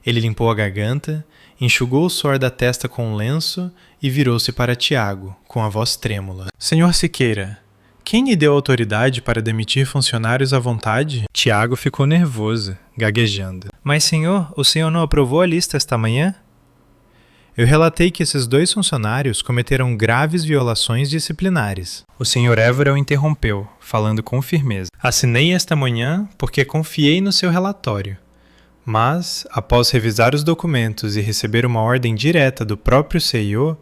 Ele limpou a garganta, enxugou o suor da testa com um lenço e virou-se para Tiago, com a voz trêmula. Senhor Siqueira, quem lhe deu autoridade para demitir funcionários à vontade? Tiago ficou nervoso, gaguejando. Mas, senhor, o senhor não aprovou a lista esta manhã? Eu relatei que esses 2 funcionários cometeram graves violações disciplinares. O Sr. Évora o interrompeu, falando com firmeza. Assinei esta manhã porque confiei no seu relatório. Mas, após revisar os documentos e receber uma ordem direta do próprio CEO,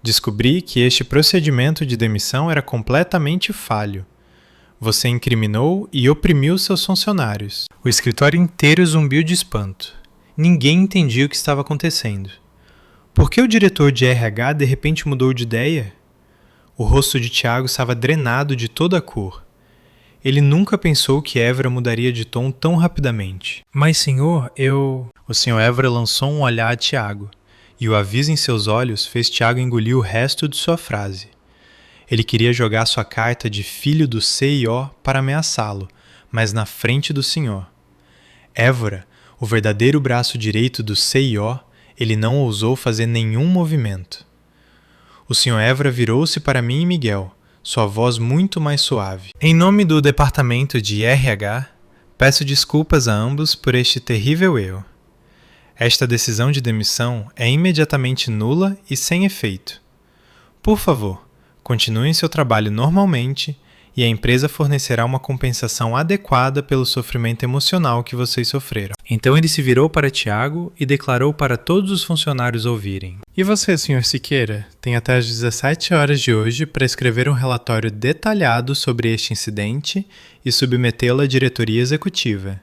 descobri que este procedimento de demissão era completamente falho. Você incriminou e oprimiu seus funcionários. O escritório inteiro zumbiu de espanto. Ninguém entendia o que estava acontecendo. Por que o diretor de RH de repente mudou de ideia? O rosto de Tiago estava drenado de toda a cor. Ele nunca pensou que Évora mudaria de tom tão rapidamente. Mas, senhor, eu... O Sr. Évora lançou um olhar a Tiago, e o aviso em seus olhos fez Tiago engolir o resto de sua frase. Ele queria jogar sua carta de filho do CIO para ameaçá-lo, mas na frente do senhor. Évora, o verdadeiro braço direito do CIO, ele não ousou fazer nenhum movimento. O Sr. Évora virou-se para mim e Miguel, sua voz muito mais suave. Em nome do departamento de RH, peço desculpas a ambos por este terrível erro. Esta decisão de demissão é imediatamente nula e sem efeito. Por favor, continuem seu trabalho normalmente e a empresa fornecerá uma compensação adequada pelo sofrimento emocional que vocês sofreram. Então ele se virou para Tiago e declarou para todos os funcionários ouvirem. E você, Sr. Siqueira, tem até às 17 horas de hoje para escrever um relatório detalhado sobre este incidente e submetê-lo à diretoria executiva.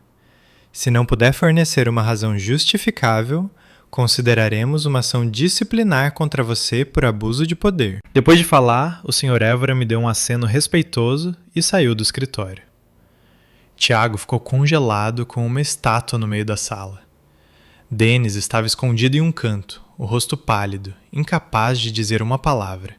Se não puder fornecer uma razão justificável, consideraremos uma ação disciplinar contra você por abuso de poder. Depois de falar, o Sr. Évora me deu um aceno respeitoso e saiu do escritório. Tiago ficou congelado como uma estátua no meio da sala. Denis estava escondido em um canto, o rosto pálido, incapaz de dizer uma palavra.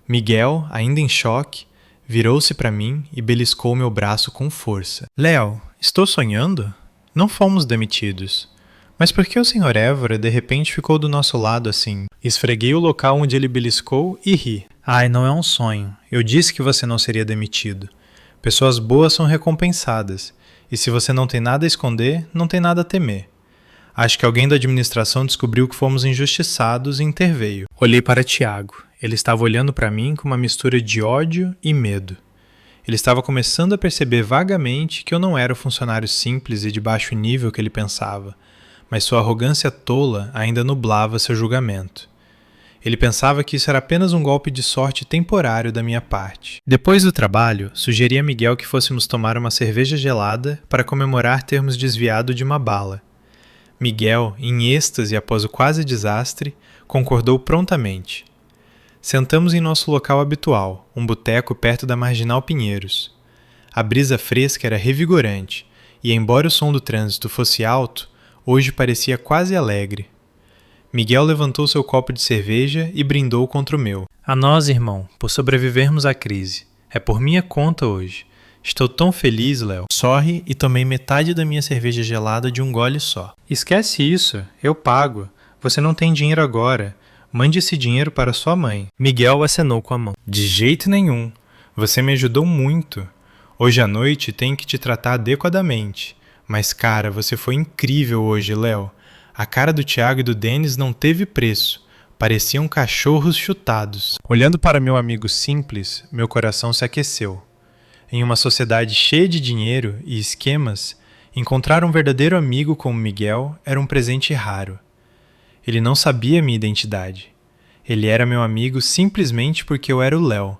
Miguel, ainda em choque, virou-se para mim e beliscou meu braço com força. Léo, estou sonhando? Não fomos demitidos. Mas por que o Sr. Évora de repente ficou do nosso lado assim? Esfreguei o local onde ele beliscou e ri. Ai, não é um sonho. Eu disse que você não seria demitido. Pessoas boas são recompensadas. E se você não tem nada a esconder, não tem nada a temer. Acho que alguém da administração descobriu que fomos injustiçados e interveio. Olhei para Tiago. Ele estava olhando para mim com uma mistura de ódio e medo. Ele estava começando a perceber vagamente que eu não era o funcionário simples e de baixo nível que ele pensava, mas sua arrogância tola ainda nublava seu julgamento. Ele pensava que isso era apenas um golpe de sorte temporário da minha parte. Depois do trabalho, sugeri a Miguel que fôssemos tomar uma cerveja gelada para comemorar termos desviado de uma bala. Miguel, em êxtase após o quase desastre, concordou prontamente. Sentamos em nosso local habitual, um boteco perto da Marginal Pinheiros. A brisa fresca era revigorante, e embora o som do trânsito fosse alto, hoje parecia quase alegre. Miguel levantou seu copo de cerveja e brindou contra o meu. A nós, irmão, por sobrevivermos à crise. É por minha conta hoje. Estou tão feliz, Léo. Sorri e tomei metade da minha cerveja gelada de um gole só. Esquece isso, eu pago. Você não tem dinheiro agora. Mande esse dinheiro para sua mãe. Miguel acenou com a mão. De jeito nenhum. Você me ajudou muito. Hoje à noite tenho que te tratar adequadamente. Mas, cara, você foi incrível hoje, Léo. A cara do Thiago e do Denis não teve preço. Pareciam cachorros chutados. Olhando para meu amigo simples, meu coração se aqueceu. Em uma sociedade cheia de dinheiro e esquemas, encontrar um verdadeiro amigo como Miguel era um presente raro. Ele não sabia minha identidade. Ele era meu amigo simplesmente porque eu era o Léo,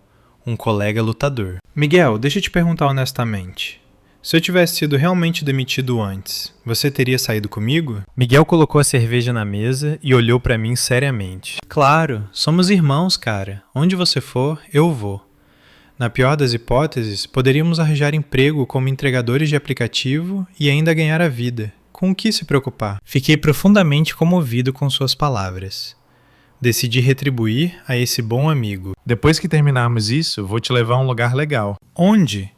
um colega lutador. Miguel, deixa eu te perguntar honestamente. Se eu tivesse sido realmente demitido antes, você teria saído comigo? Miguel colocou a cerveja na mesa e olhou para mim seriamente. Claro, somos irmãos, cara. Onde você for, eu vou. Na pior das hipóteses, poderíamos arranjar emprego como entregadores de aplicativo e ainda ganhar a vida. Com o que se preocupar? Fiquei profundamente comovido com suas palavras. Decidi retribuir a esse bom amigo. Depois que terminarmos isso, vou te levar a um lugar legal. Onde?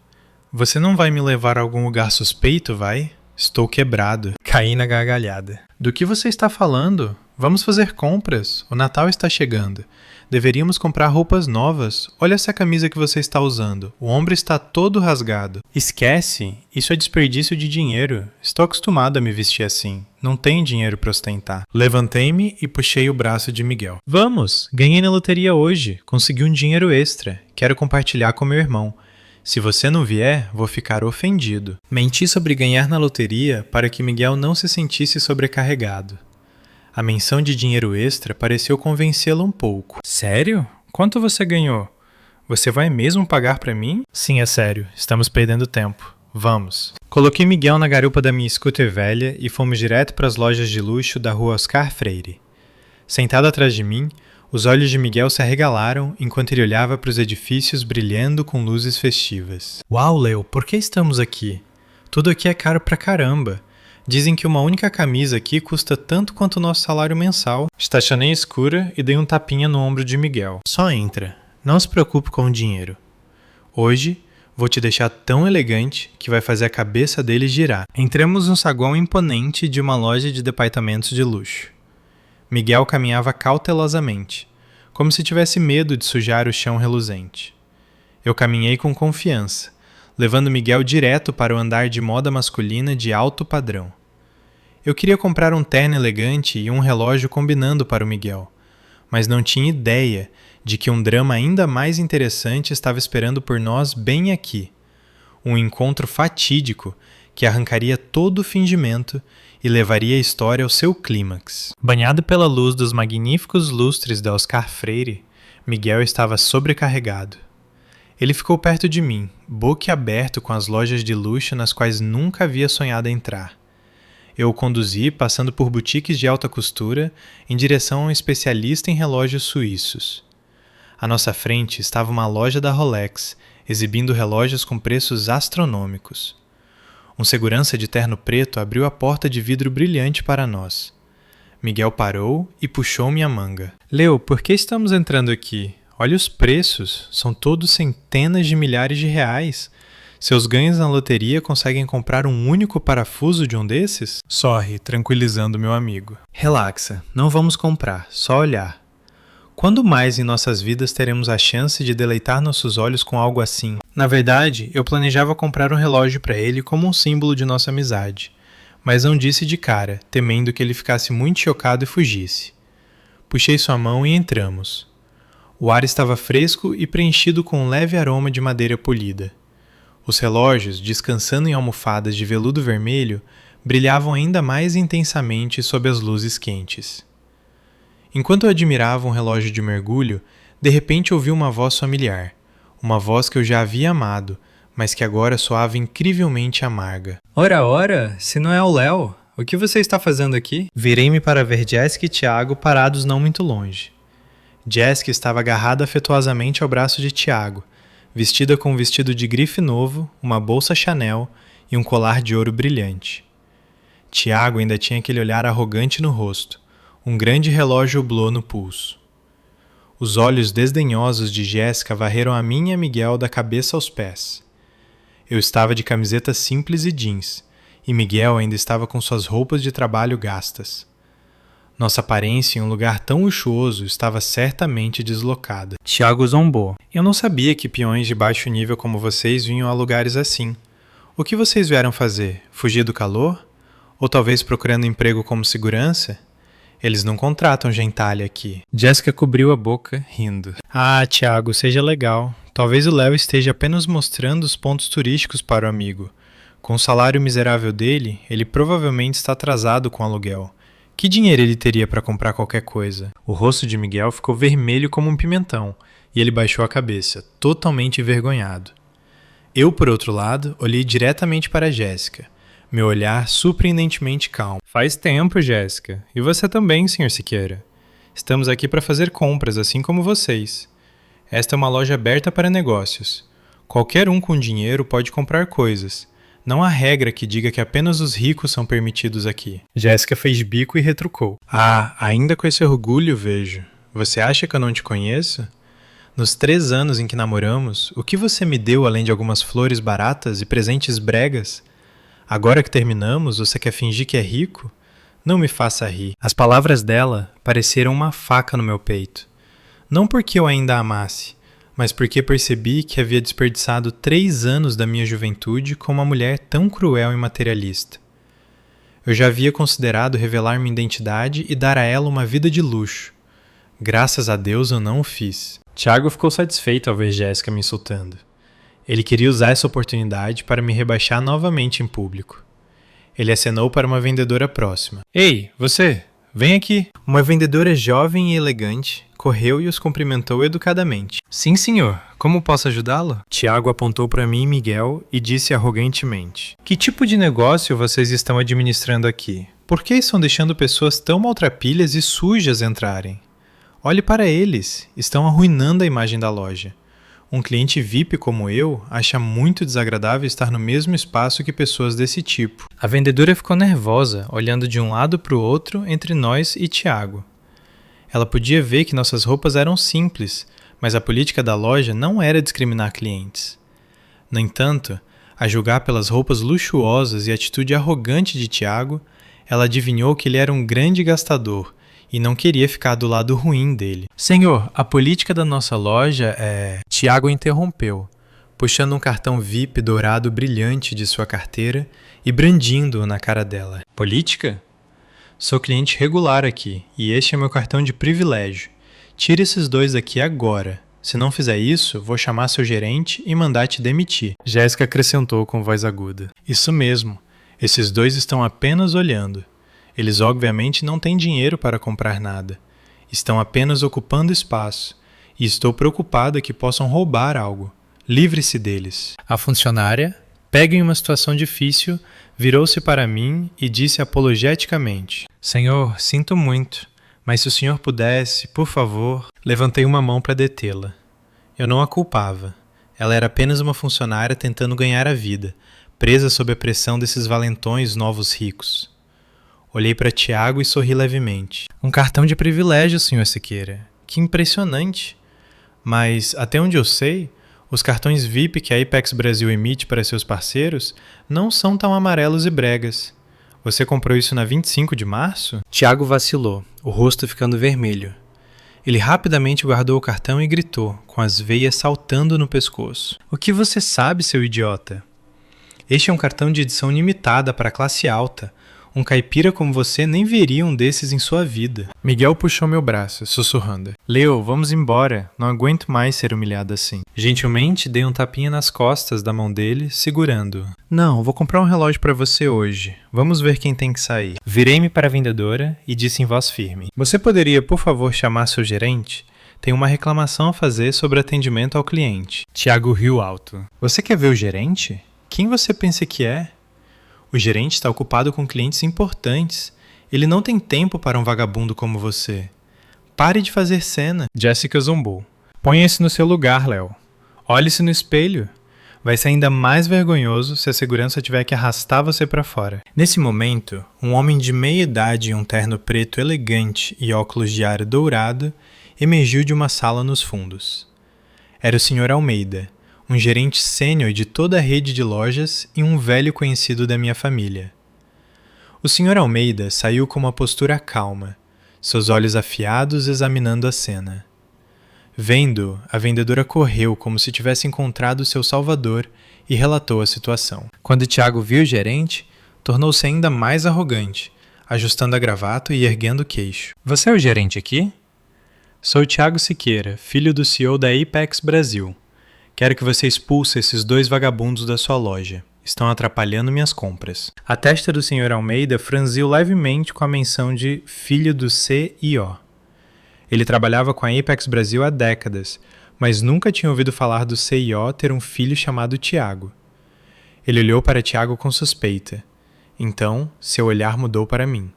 Você não vai me levar a algum lugar suspeito, vai? Estou quebrado. Caí na gargalhada. Do que você está falando? Vamos fazer compras. O Natal está chegando. Deveríamos comprar roupas novas. Olha essa camisa que você está usando. O ombro está todo rasgado. Esquece. Isso é desperdício de dinheiro. Estou acostumado a me vestir assim. Não tenho dinheiro para ostentar. Levantei-me e puxei o braço de Miguel. Vamos! Ganhei na loteria hoje. Consegui um dinheiro extra. Quero compartilhar com meu irmão. Se você não vier, vou ficar ofendido. Menti sobre ganhar na loteria para que Miguel não se sentisse sobrecarregado. A menção de dinheiro extra pareceu convencê-lo um pouco. Sério? Quanto você ganhou? Você vai mesmo pagar para mim? Sim, é sério. Estamos perdendo tempo. Vamos. Coloquei Miguel na garupa da minha scooter velha e fomos direto para as lojas de luxo da rua Oscar Freire. Sentado atrás de mim, os olhos de Miguel se arregalaram enquanto ele olhava para os edifícios brilhando com luzes festivas. Uau, Leo, por que estamos aqui? Tudo aqui é caro pra caramba. Dizem que uma única camisa aqui custa tanto quanto o nosso salário mensal. Estacionei escura e dei um tapinha no ombro de Miguel. Só entra. Não se preocupe com o dinheiro. Hoje, vou te deixar tão elegante que vai fazer a cabeça dele girar. Entramos no saguão imponente de uma loja de departamentos de luxo. Miguel caminhava cautelosamente, como se tivesse medo de sujar o chão reluzente. Eu caminhei com confiança, levando Miguel direto para o andar de moda masculina de alto padrão. Eu queria comprar um terno elegante e um relógio combinando para o Miguel, mas não tinha ideia de que um drama ainda mais interessante estava esperando por nós bem aqui. Um encontro fatídico que arrancaria todo o fingimento e levaria a história ao seu clímax. Banhado pela luz dos magníficos lustres da Oscar Freire, Miguel estava sobrecarregado. Ele ficou perto de mim, boquiaberto com as lojas de luxo nas quais nunca havia sonhado entrar. Eu o conduzi, passando por boutiques de alta costura, em direção a um especialista em relógios suíços. À nossa frente estava uma loja da Rolex, exibindo relógios com preços astronômicos. Um segurança de terno preto abriu a porta de vidro brilhante para nós. Miguel parou e puxou minha manga. Leo, por que estamos entrando aqui? Olha os preços, são todos centenas de milhares de reais. Seus ganhos na loteria conseguem comprar um único parafuso de um desses? Sorri, tranquilizando meu amigo. Relaxa, não vamos comprar, só olhar. Quando mais em nossas vidas teremos a chance de deleitar nossos olhos com algo assim? Na verdade, eu planejava comprar um relógio para ele como um símbolo de nossa amizade, mas não disse de cara, temendo que ele ficasse muito chocado e fugisse. Puxei sua mão e entramos. O ar estava fresco e preenchido com um leve aroma de madeira polida. Os relógios, descansando em almofadas de veludo vermelho, brilhavam ainda mais intensamente sob as luzes quentes. Enquanto eu admirava um relógio de mergulho, de repente ouvi uma voz familiar, uma voz que eu já havia amado, mas que agora soava incrivelmente amarga. Ora, ora, se não é o Léo, o que você está fazendo aqui? Virei-me para ver Jessica e Tiago parados não muito longe. Jessica estava agarrada afetuosamente ao braço de Tiago, vestida com um vestido de grife novo, uma bolsa Chanel e um colar de ouro brilhante. Tiago ainda tinha aquele olhar arrogante no rosto, um grande relógio oblô no pulso. Os olhos desdenhosos de Jéssica varreram a mim e a Miguel da cabeça aos pés. Eu estava de camiseta simples e jeans, e Miguel ainda estava com suas roupas de trabalho gastas. Nossa aparência em um lugar tão luxuoso estava certamente deslocada. Tiago zombou. Eu não sabia que peões de baixo nível como vocês vinham a lugares assim. O que vocês vieram fazer? Fugir do calor? Ou talvez procurando emprego como segurança? Eles não contratam gentalha aqui. Jéssica cobriu a boca, rindo. Ah, Tiago, seja legal. Talvez o Léo esteja apenas mostrando os pontos turísticos para o amigo. Com o salário miserável dele, ele provavelmente está atrasado com o aluguel. Que dinheiro ele teria para comprar qualquer coisa? O rosto de Miguel ficou vermelho como um pimentão, e ele baixou a cabeça, totalmente envergonhado. Eu, por outro lado, olhei diretamente para Jéssica. Meu olhar surpreendentemente calmo. Faz tempo, Jéssica. E você também, Sr. Siqueira. Estamos aqui para fazer compras, assim como vocês. Esta é uma loja aberta para negócios. Qualquer um com dinheiro pode comprar coisas. Não há regra que diga que apenas os ricos são permitidos aqui. Jéssica fez bico e retrucou. Ah, ainda com esse orgulho, vejo. Você acha que eu não te conheço? Nos 3 anos em que namoramos, o que você me deu além de algumas flores baratas e presentes bregas? Agora que terminamos, você quer fingir que é rico? Não me faça rir. As palavras dela pareceram uma faca no meu peito. Não porque eu ainda a amasse, mas porque percebi que havia desperdiçado 3 anos da minha juventude com uma mulher tão cruel e materialista. Eu já havia considerado revelar minha identidade e dar a ela uma vida de luxo. Graças a Deus eu não o fiz. Tiago ficou satisfeito ao ver Jéssica me insultando. Ele queria usar essa oportunidade para me rebaixar novamente em público. Ele acenou para uma vendedora próxima. Ei, você, vem aqui. Uma vendedora jovem e elegante correu e os cumprimentou educadamente. Sim, senhor. Como posso ajudá-lo? Tiago apontou para mim e Miguel e disse arrogantemente. Que tipo de negócio vocês estão administrando aqui? Por que estão deixando pessoas tão maltrapilhas e sujas entrarem? Olhe para eles. Estão arruinando a imagem da loja. Um cliente VIP como eu acha muito desagradável estar no mesmo espaço que pessoas desse tipo. A vendedora ficou nervosa, olhando de um lado para o outro entre nós e Tiago. Ela podia ver que nossas roupas eram simples, mas a política da loja não era discriminar clientes. No entanto, a julgar pelas roupas luxuosas e atitude arrogante de Tiago, ela adivinhou que ele era um grande gastador e não queria ficar do lado ruim dele. Senhor, a política da nossa loja é... Tiago interrompeu, puxando um cartão VIP dourado brilhante de sua carteira e brandindo-o na cara dela. Política? Sou cliente regular aqui e este é meu cartão de privilégio. Tire esses 2 daqui agora. Se não fizer isso, vou chamar seu gerente e mandar te demitir. Jéssica acrescentou com voz aguda. Isso mesmo. Esses 2 estão apenas olhando. Eles obviamente não têm dinheiro para comprar nada. Estão apenas ocupando espaço. E estou preocupada que possam roubar algo. Livre-se deles. A funcionária, pega em uma situação difícil, virou-se para mim e disse apologeticamente. Senhor, sinto muito, mas se o senhor pudesse, por favor... Levantei uma mão para detê-la. Eu não a culpava. Ela era apenas uma funcionária tentando ganhar a vida, presa sob a pressão desses valentões novos ricos. Olhei para Tiago e sorri levemente. Um cartão de privilégio, Sr. Siqueira. Que impressionante! Mas, até onde eu sei, os cartões VIP que a Apex Brasil emite para seus parceiros não são tão amarelos e bregas. Você comprou isso na 25 de março? Tiago vacilou, o rosto ficando vermelho. Ele rapidamente guardou o cartão e gritou, com as veias saltando no pescoço. O que você sabe, seu idiota? Este é um cartão de edição limitada para a classe alta. Um caipira como você nem veria um desses em sua vida. Miguel puxou meu braço, sussurrando. Leo, vamos embora. Não aguento mais ser humilhado assim. Gentilmente, dei um tapinha nas costas da mão dele, segurando-o. Não, vou comprar um relógio para você hoje. Vamos ver quem tem que sair. Virei-me para a vendedora e disse em voz firme. Você poderia, por favor, chamar seu gerente? Tenho uma reclamação a fazer sobre atendimento ao cliente. Tiago riu alto. Você quer ver o gerente? Quem você pensa que é? O gerente está ocupado com clientes importantes. Ele não tem tempo para um vagabundo como você. Pare de fazer cena. Jessica zombou. Ponha-se no seu lugar, Léo. Olhe-se no espelho. Vai ser ainda mais vergonhoso se a segurança tiver que arrastar você para fora. Nesse momento, um homem de meia idade em um terno preto elegante e óculos de ar dourado emergiu de uma sala nos fundos. Era o Sr. Almeida, um gerente sênior de toda a rede de lojas e um velho conhecido da minha família. O Sr. Almeida saiu com uma postura calma, seus olhos afiados examinando a cena. Vendo-o, a vendedora correu como se tivesse encontrado seu salvador e relatou a situação. Quando Tiago viu o gerente, tornou-se ainda mais arrogante, ajustando a gravata e erguendo o queixo. Você é o gerente aqui? Sou Tiago Siqueira, filho do CEO da Apex Brasil. Quero que você expulse esses dois vagabundos da sua loja. Estão atrapalhando minhas compras. A testa do Sr. Almeida franziu levemente com a menção de filho do CEO. Ele trabalhava com a Apex Brasil há décadas, mas nunca tinha ouvido falar do CEO ter um filho chamado Tiago. Ele olhou para Tiago com suspeita. Então, seu olhar mudou para mim.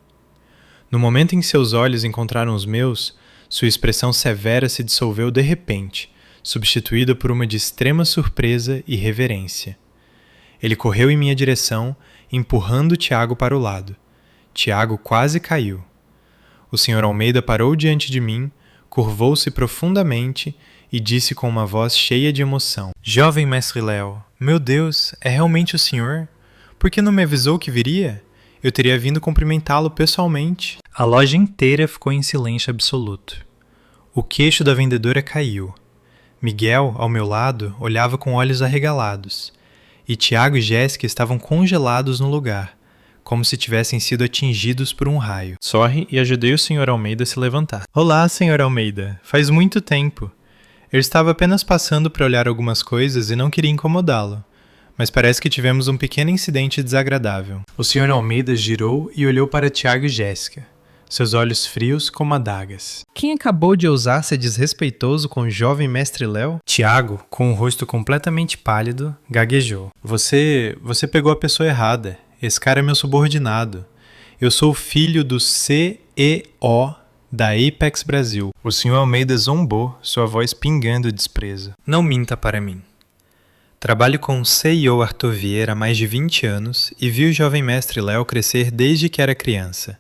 No momento em que seus olhos encontraram os meus, sua expressão severa se dissolveu de repente, substituída por uma de extrema surpresa e reverência. Ele correu em minha direção, empurrando Tiago para o lado. Tiago quase caiu. O Sr. Almeida parou diante de mim, curvou-se profundamente e disse com uma voz cheia de emoção. Jovem mestre Léo, meu Deus, é realmente o senhor? Por que não me avisou que viria? Eu teria vindo cumprimentá-lo pessoalmente. A loja inteira ficou em silêncio absoluto. O queixo da vendedora caiu. Miguel, ao meu lado, olhava com olhos arregalados, e Tiago e Jéssica estavam congelados no lugar, como se tivessem sido atingidos por um raio. Sorri e ajudei o Sr. Almeida a se levantar. Olá, Sr. Almeida. Faz muito tempo. Eu estava apenas passando para olhar algumas coisas e não queria incomodá-lo, mas parece que tivemos um pequeno incidente desagradável. O Sr. Almeida girou e olhou para Tiago e Jéssica, seus olhos frios como adagas. Quem acabou de ousar ser desrespeitoso com o jovem mestre Léo? Tiago, com o rosto completamente pálido, gaguejou. Você pegou a pessoa errada. Esse cara é meu subordinado. Eu sou o filho do CEO da Apex Brasil. O Sr. Almeida zombou, sua voz pingando desprezo. Não minta para mim. Trabalho com o CEO Arthur Vieira há mais de 20 anos e vi o jovem mestre Léo crescer desde que era criança.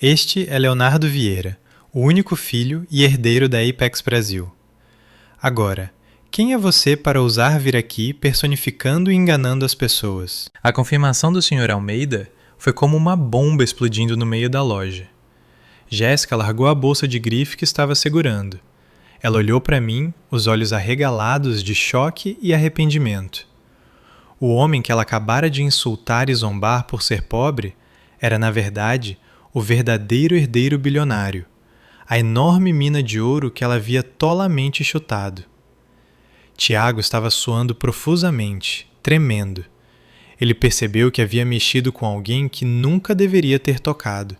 Este é Leonardo Vieira, o único filho e herdeiro da Apex Brasil. Agora, quem é você para ousar vir aqui personificando e enganando as pessoas? A confirmação do Sr. Almeida foi como uma bomba explodindo no meio da loja. Jéssica largou a bolsa de grife que estava segurando. Ela olhou para mim, os olhos arregalados de choque e arrependimento. O homem que ela acabara de insultar e zombar por ser pobre era, na verdade, o verdadeiro herdeiro bilionário, a enorme mina de ouro que ela havia tolamente chutado. Tiago estava suando profusamente, tremendo. Ele percebeu que havia mexido com alguém que nunca deveria ter tocado.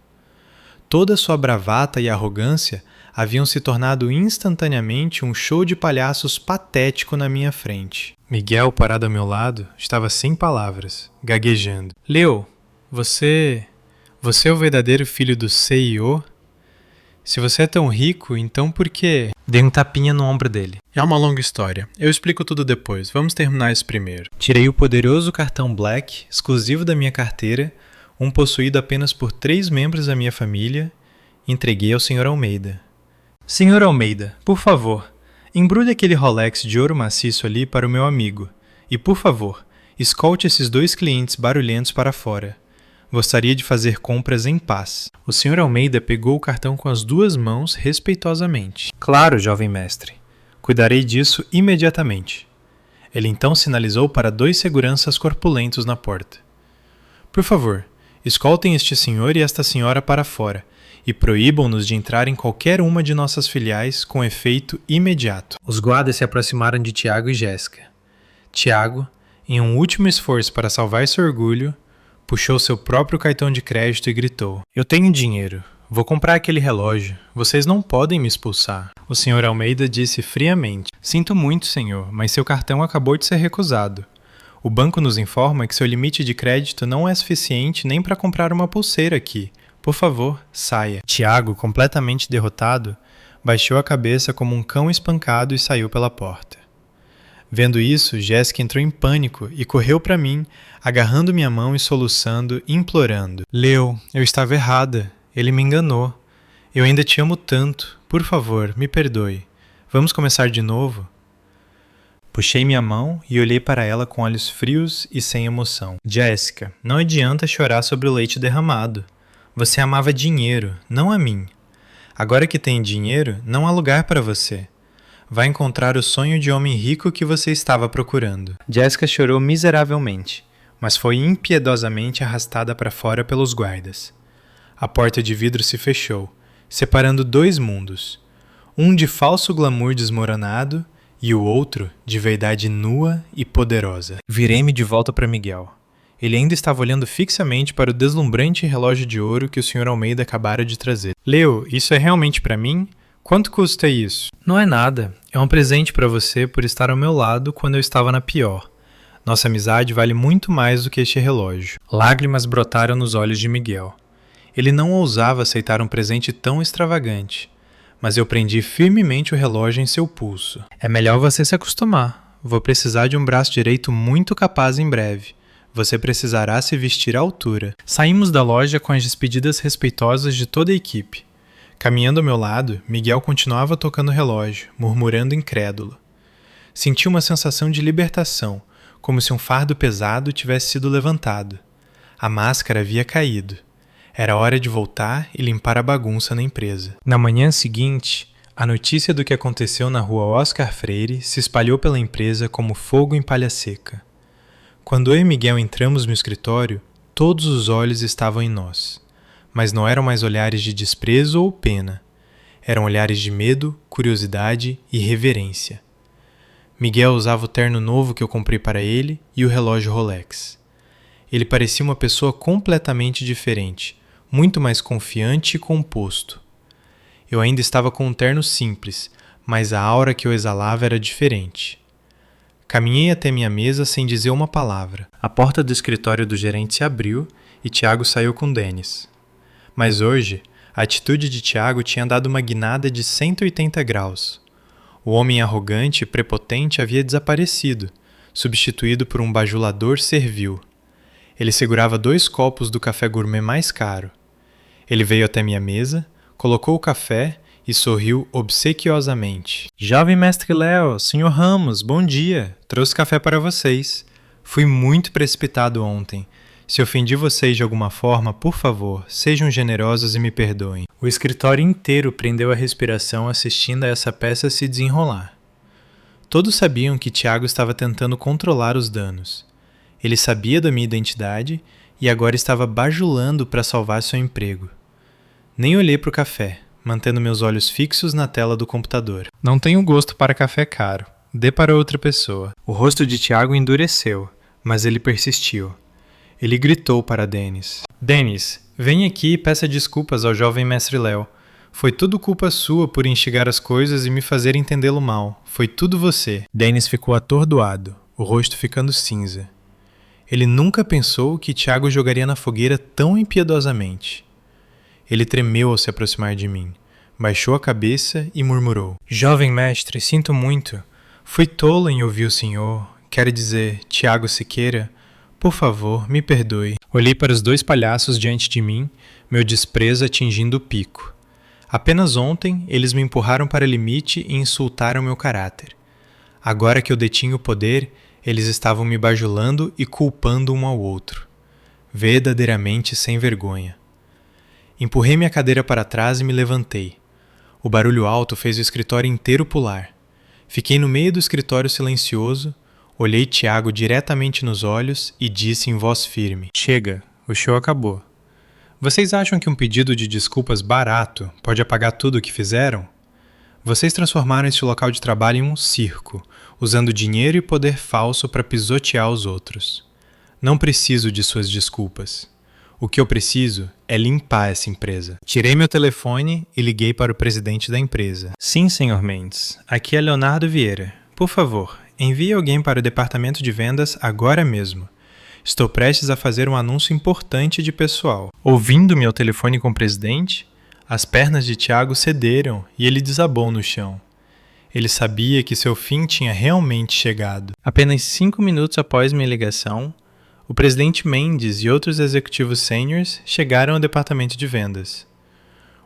Toda sua bravata e arrogância haviam se tornado instantaneamente um show de palhaços patético na minha frente. Miguel, parado ao meu lado, estava sem palavras, gaguejando. Leo, você é o verdadeiro filho do CEO? Se você é tão rico, então por que? Dei um tapinha no ombro dele. É uma longa história. Eu explico tudo depois. Vamos terminar isso primeiro. Tirei o poderoso cartão Black, exclusivo da minha carteira, um possuído apenas por 3 membros da minha família, entreguei ao Sr. Almeida. Sr. Almeida, por favor, embrulhe aquele Rolex de ouro maciço ali para o meu amigo. E, por favor, escolte esses 2 clientes barulhentos para fora. Gostaria de fazer compras em paz. O Sr. Almeida pegou o cartão com as 2 mãos respeitosamente. Claro, jovem mestre. Cuidarei disso imediatamente. Ele então sinalizou para 2 seguranças corpulentos na porta. Por favor, escoltem este senhor e esta senhora para fora e proíbam-nos de entrar em qualquer uma de nossas filiais com efeito imediato. Os guardas se aproximaram de Tiago e Jéssica. Tiago, em um último esforço para salvar seu orgulho, puxou seu próprio cartão de crédito e gritou: Eu tenho dinheiro. Vou comprar aquele relógio. Vocês não podem me expulsar. O Sr. Almeida disse friamente: Sinto muito, senhor, mas seu cartão acabou de ser recusado. O banco nos informa que seu limite de crédito não é suficiente nem para comprar uma pulseira aqui. Por favor, saia. Tiago, completamente derrotado, baixou a cabeça como um cão espancado e saiu pela porta. Vendo isso, Jéssica entrou em pânico e correu para mim, agarrando minha mão e soluçando, implorando: Leo, eu estava errada. Ele me enganou. Eu ainda te amo tanto. Por favor, me perdoe. Vamos começar de novo? Puxei minha mão e olhei para ela com olhos frios e sem emoção. Jéssica, não adianta chorar sobre o leite derramado. Você amava dinheiro, não a mim. Agora que tem dinheiro, não há lugar para você. Vai encontrar o sonho de homem rico que você estava procurando. Jéssica chorou miseravelmente, mas foi impiedosamente arrastada para fora pelos guardas. A porta de vidro se fechou, separando 2 mundos. Um de falso glamour desmoronado e o outro de verdade nua e poderosa. Virei-me de volta para Miguel. Ele ainda estava olhando fixamente para o deslumbrante relógio de ouro que o Sr. Almeida acabara de trazer. Leo, isso é realmente para mim? Quanto custa isso? Não é nada. É um presente para você por estar ao meu lado quando eu estava na pior. Nossa amizade vale muito mais do que este relógio. Lágrimas brotaram nos olhos de Miguel. Ele não ousava aceitar um presente tão extravagante, mas eu prendi firmemente o relógio em seu pulso. É melhor você se acostumar. Vou precisar de um braço direito muito capaz em breve. Você precisará se vestir à altura. Saímos da loja com as despedidas respeitosas de toda a equipe. Caminhando ao meu lado, Miguel continuava tocando o relógio, murmurando incrédulo. Senti uma sensação de libertação, como se um fardo pesado tivesse sido levantado. A máscara havia caído. Era hora de voltar e limpar a bagunça na empresa. Na manhã seguinte, a notícia do que aconteceu na rua Oscar Freire se espalhou pela empresa como fogo em palha seca. Quando eu e Miguel entramos no escritório, todos os olhos estavam em nós. Mas não eram mais olhares de desprezo ou pena. Eram olhares de medo, curiosidade e reverência. Miguel usava o terno novo que eu comprei para ele e o relógio Rolex. Ele parecia uma pessoa completamente diferente, muito mais confiante e composto. Eu ainda estava com um terno simples, mas a aura que eu exalava era diferente. Caminhei até minha mesa sem dizer uma palavra. A porta do escritório do gerente se abriu e Tiago saiu com Denis. Mas hoje, a atitude de Tiago tinha dado uma guinada de 180 graus. O homem arrogante e prepotente havia desaparecido, substituído por um bajulador servil. Ele segurava 2 copos do café gourmet mais caro. Ele veio até minha mesa, colocou o café e sorriu obsequiosamente. Jovem mestre Léo, Sr. Ramos, bom dia. Trouxe café para vocês. Fui muito precipitado ontem. Se ofendi vocês de alguma forma, por favor, sejam generosos e me perdoem. O escritório inteiro prendeu a respiração assistindo a essa peça se desenrolar. Todos sabiam que Tiago estava tentando controlar os danos. Ele sabia da minha identidade e agora estava bajulando para salvar seu emprego. Nem olhei para o café, mantendo meus olhos fixos na tela do computador. Não tenho gosto para café caro. Dê para outra pessoa. O rosto de Tiago endureceu, mas ele persistiu. Ele gritou para Denis. Denis, venha aqui e peça desculpas ao jovem mestre Léo. Foi tudo culpa sua por instigar as coisas e me fazer entendê-lo mal. Foi tudo você. Denis ficou atordoado, o rosto ficando cinza. Ele nunca pensou que Tiago jogaria na fogueira tão impiedosamente. Ele tremeu ao se aproximar de mim, baixou a cabeça e murmurou. Jovem mestre, sinto muito. Fui tolo em ouvir o senhor, quero dizer, Tiago Siqueira. Por favor, me perdoe. Olhei para os dois palhaços diante de mim, meu desprezo atingindo o pico. Apenas ontem, eles me empurraram para o limite e insultaram meu caráter. Agora que eu detinha o poder, eles estavam me bajulando e culpando um ao outro. Verdadeiramente sem vergonha. Empurrei minha cadeira para trás e me levantei. O barulho alto fez o escritório inteiro pular. Fiquei no meio do escritório silencioso, olhei Tiago diretamente nos olhos e disse em voz firme: "Chega, o show acabou. Vocês acham que um pedido de desculpas barato pode apagar tudo o que fizeram? Vocês transformaram este local de trabalho em um circo, usando dinheiro e poder falso para pisotear os outros. Não preciso de suas desculpas. O que eu preciso é limpar essa empresa." Tirei meu telefone e liguei para o presidente da empresa. "Sim, senhor Mendes. Aqui é Leonardo Vieira. Por favor, envie alguém para o departamento de vendas agora mesmo. Estou prestes a fazer um anúncio importante de pessoal." Ouvindo meu telefone com o presidente, as pernas de Tiago cederam e ele desabou no chão. Ele sabia que seu fim tinha realmente chegado. Apenas 5 minutos após minha ligação, o presidente Mendes e outros executivos sêniores chegaram ao departamento de vendas.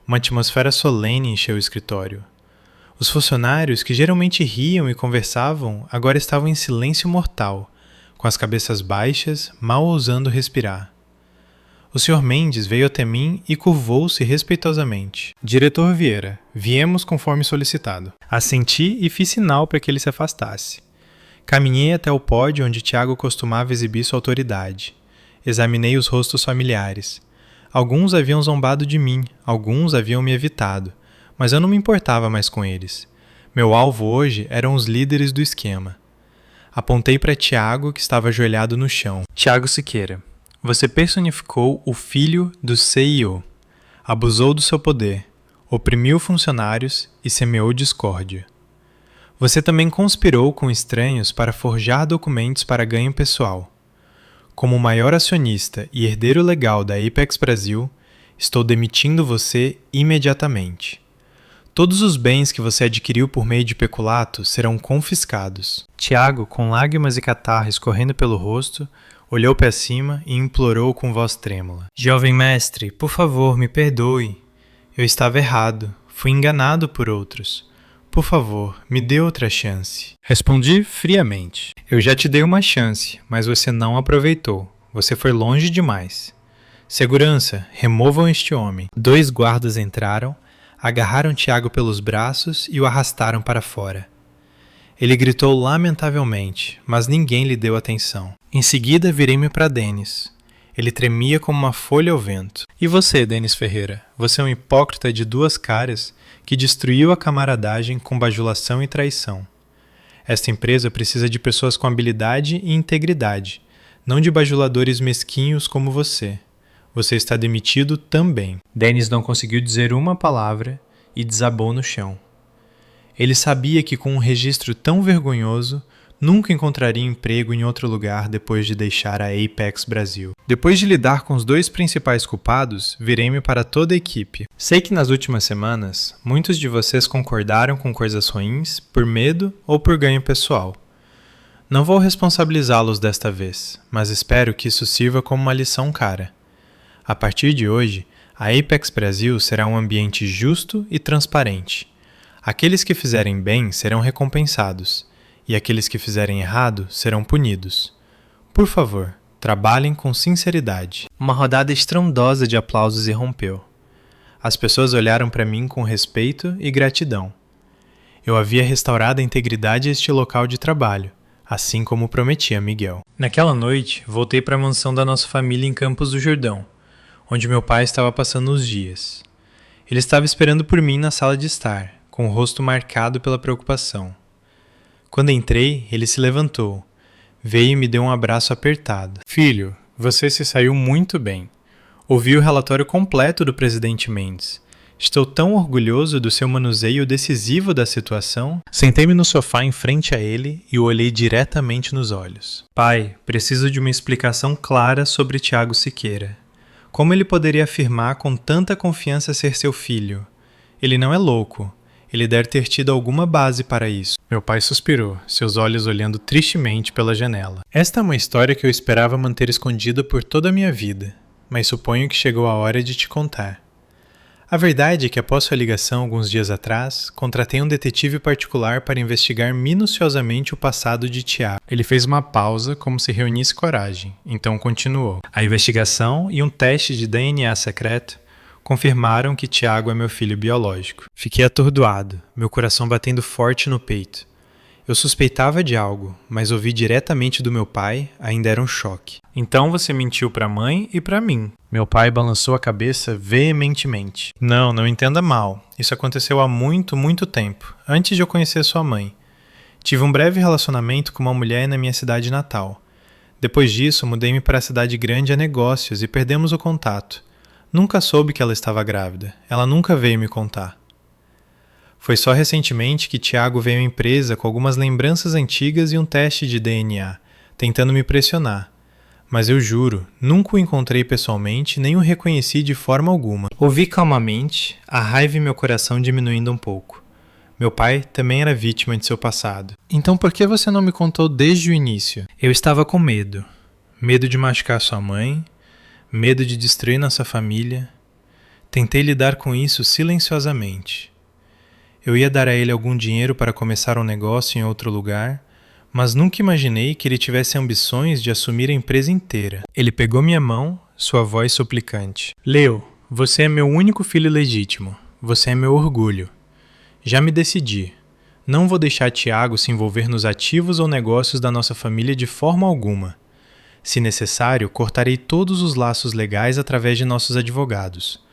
Uma atmosfera solene encheu o escritório. Os funcionários, que geralmente riam e conversavam, agora estavam em silêncio mortal, com as cabeças baixas, mal ousando respirar. O Sr. Mendes veio até mim e curvou-se respeitosamente. "Diretor Vieira, viemos conforme solicitado." Assenti e fiz sinal para que ele se afastasse. Caminhei até o pódio onde Tiago costumava exibir sua autoridade. Examinei os rostos familiares. Alguns haviam zombado de mim, alguns haviam me evitado, mas eu não me importava mais com eles. Meu alvo hoje eram os líderes do esquema. Apontei para Tiago, que estava ajoelhado no chão. "Tiago Siqueira, você personificou o filho do CEO. Abusou do seu poder, oprimiu funcionários e semeou discórdia. Você também conspirou com estranhos para forjar documentos para ganho pessoal. Como o maior acionista e herdeiro legal da Apex Brasil, estou demitindo você imediatamente. Todos os bens que você adquiriu por meio de peculato serão confiscados." Tiago, com lágrimas e catarro escorrendo pelo rosto, olhou para cima e implorou com voz trêmula: "Jovem mestre, por favor, me perdoe. Eu estava errado, fui enganado por outros. Por favor, me dê outra chance." Respondi friamente: "Eu já te dei uma chance, mas você não aproveitou. Você foi longe demais. Segurança, removam este homem." 2 guardas entraram, agarraram Tiago pelos braços e o arrastaram para fora. Ele gritou lamentavelmente, mas ninguém lhe deu atenção. Em seguida, virei-me para Denis. Ele tremia como uma folha ao vento. "E você, Denis Ferreira? Você é um hipócrita de 2 caras que destruiu a camaradagem com bajulação e traição. Esta empresa precisa de pessoas com habilidade e integridade, não de bajuladores mesquinhos como você. Você está demitido também." Denis não conseguiu dizer uma palavra e desabou no chão. Ele sabia que com um registro tão vergonhoso, nunca encontraria emprego em outro lugar depois de deixar a Apex Brasil. Depois de lidar com os 2 principais culpados, virei-me para toda a equipe. "Sei que nas últimas semanas, muitos de vocês concordaram com coisas ruins por medo ou por ganho pessoal. Não vou responsabilizá-los desta vez, mas espero que isso sirva como uma lição cara. A partir de hoje, a Apex Brasil será um ambiente justo e transparente. Aqueles que fizerem bem serão recompensados, e aqueles que fizerem errado serão punidos. Por favor, trabalhem com sinceridade." Uma rodada estrondosa de aplausos irrompeu. As pessoas olharam para mim com respeito e gratidão. Eu havia restaurado a integridade a este local de trabalho, assim como prometia Miguel. Naquela noite, voltei para a mansão da nossa família em Campos do Jordão, onde meu pai estava passando os dias. Ele estava esperando por mim na sala de estar, com o rosto marcado pela preocupação. Quando entrei, ele se levantou, veio e me deu um abraço apertado. "Filho, você se saiu muito bem. Ouvi o relatório completo do presidente Mendes. Estou tão orgulhoso do seu manuseio decisivo da situação." Sentei-me no sofá em frente a ele e o olhei diretamente nos olhos. "Pai, preciso de uma explicação clara sobre Tiago Siqueira. Como ele poderia afirmar com tanta confiança ser seu filho? Ele não é louco. Ele deve ter tido alguma base para isso." Meu pai suspirou, seus olhos olhando tristemente pela janela. Esta é uma história que eu esperava manter escondida por toda a minha vida, mas suponho que chegou a hora de te contar. A verdade é que após sua ligação alguns dias atrás, contratei um detetive particular para investigar minuciosamente o passado de Tiago. Ele fez uma pausa como se reunisse coragem, então continuou. A investigação e um teste de DNA secreto confirmaram que Tiago é meu filho biológico. Fiquei atordoado, meu coração batendo forte no peito. Eu suspeitava de algo, mas ouvir diretamente do meu pai ainda era um choque. Então você mentiu para a mãe e para mim. Meu pai balançou a cabeça veementemente. Não entenda mal. Isso aconteceu há muito tempo, antes de eu conhecer sua mãe. Tive um breve relacionamento com uma mulher na minha cidade natal. Depois disso, mudei-me para a cidade grande a negócios e perdemos o contato. Nunca soube que ela estava grávida. Ela nunca veio me contar. Foi só recentemente que Tiago veio à empresa com algumas lembranças antigas e um teste de DNA, tentando me pressionar. Mas eu juro, nunca o encontrei pessoalmente nem o reconheci de forma alguma. Ouvi calmamente, a raiva em meu coração diminuindo um pouco. Meu pai também era vítima de seu passado. Então por que você não me contou desde o início? Eu estava com medo. Medo de machucar sua mãe, medo de destruir nossa família. Tentei lidar com isso silenciosamente. Eu ia dar a ele algum dinheiro para começar um negócio em outro lugar, mas nunca imaginei que ele tivesse ambições de assumir a empresa inteira. Ele pegou minha mão, sua voz suplicante. Leo, você é meu único filho legítimo. Você é meu orgulho. Já me decidi. Não vou deixar Tiago se envolver nos ativos ou negócios da nossa família de forma alguma. Se necessário, cortarei todos os laços legais através de nossos advogados.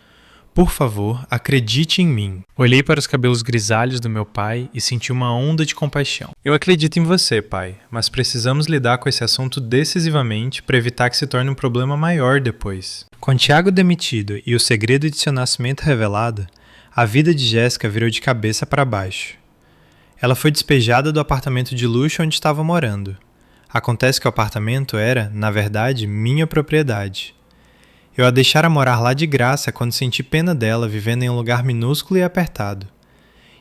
Por favor, acredite em mim. Olhei para os cabelos grisalhos do meu pai e senti uma onda de compaixão. Eu acredito em você, pai, mas precisamos lidar com esse assunto decisivamente para evitar que se torne um problema maior depois. Com Tiago demitido e o segredo de seu nascimento revelado, a vida de Jéssica virou de cabeça para baixo. Ela foi despejada do apartamento de luxo onde estava morando. Acontece que o apartamento era, na verdade, minha propriedade. Eu a deixara morar lá de graça quando senti pena dela vivendo em um lugar minúsculo e apertado.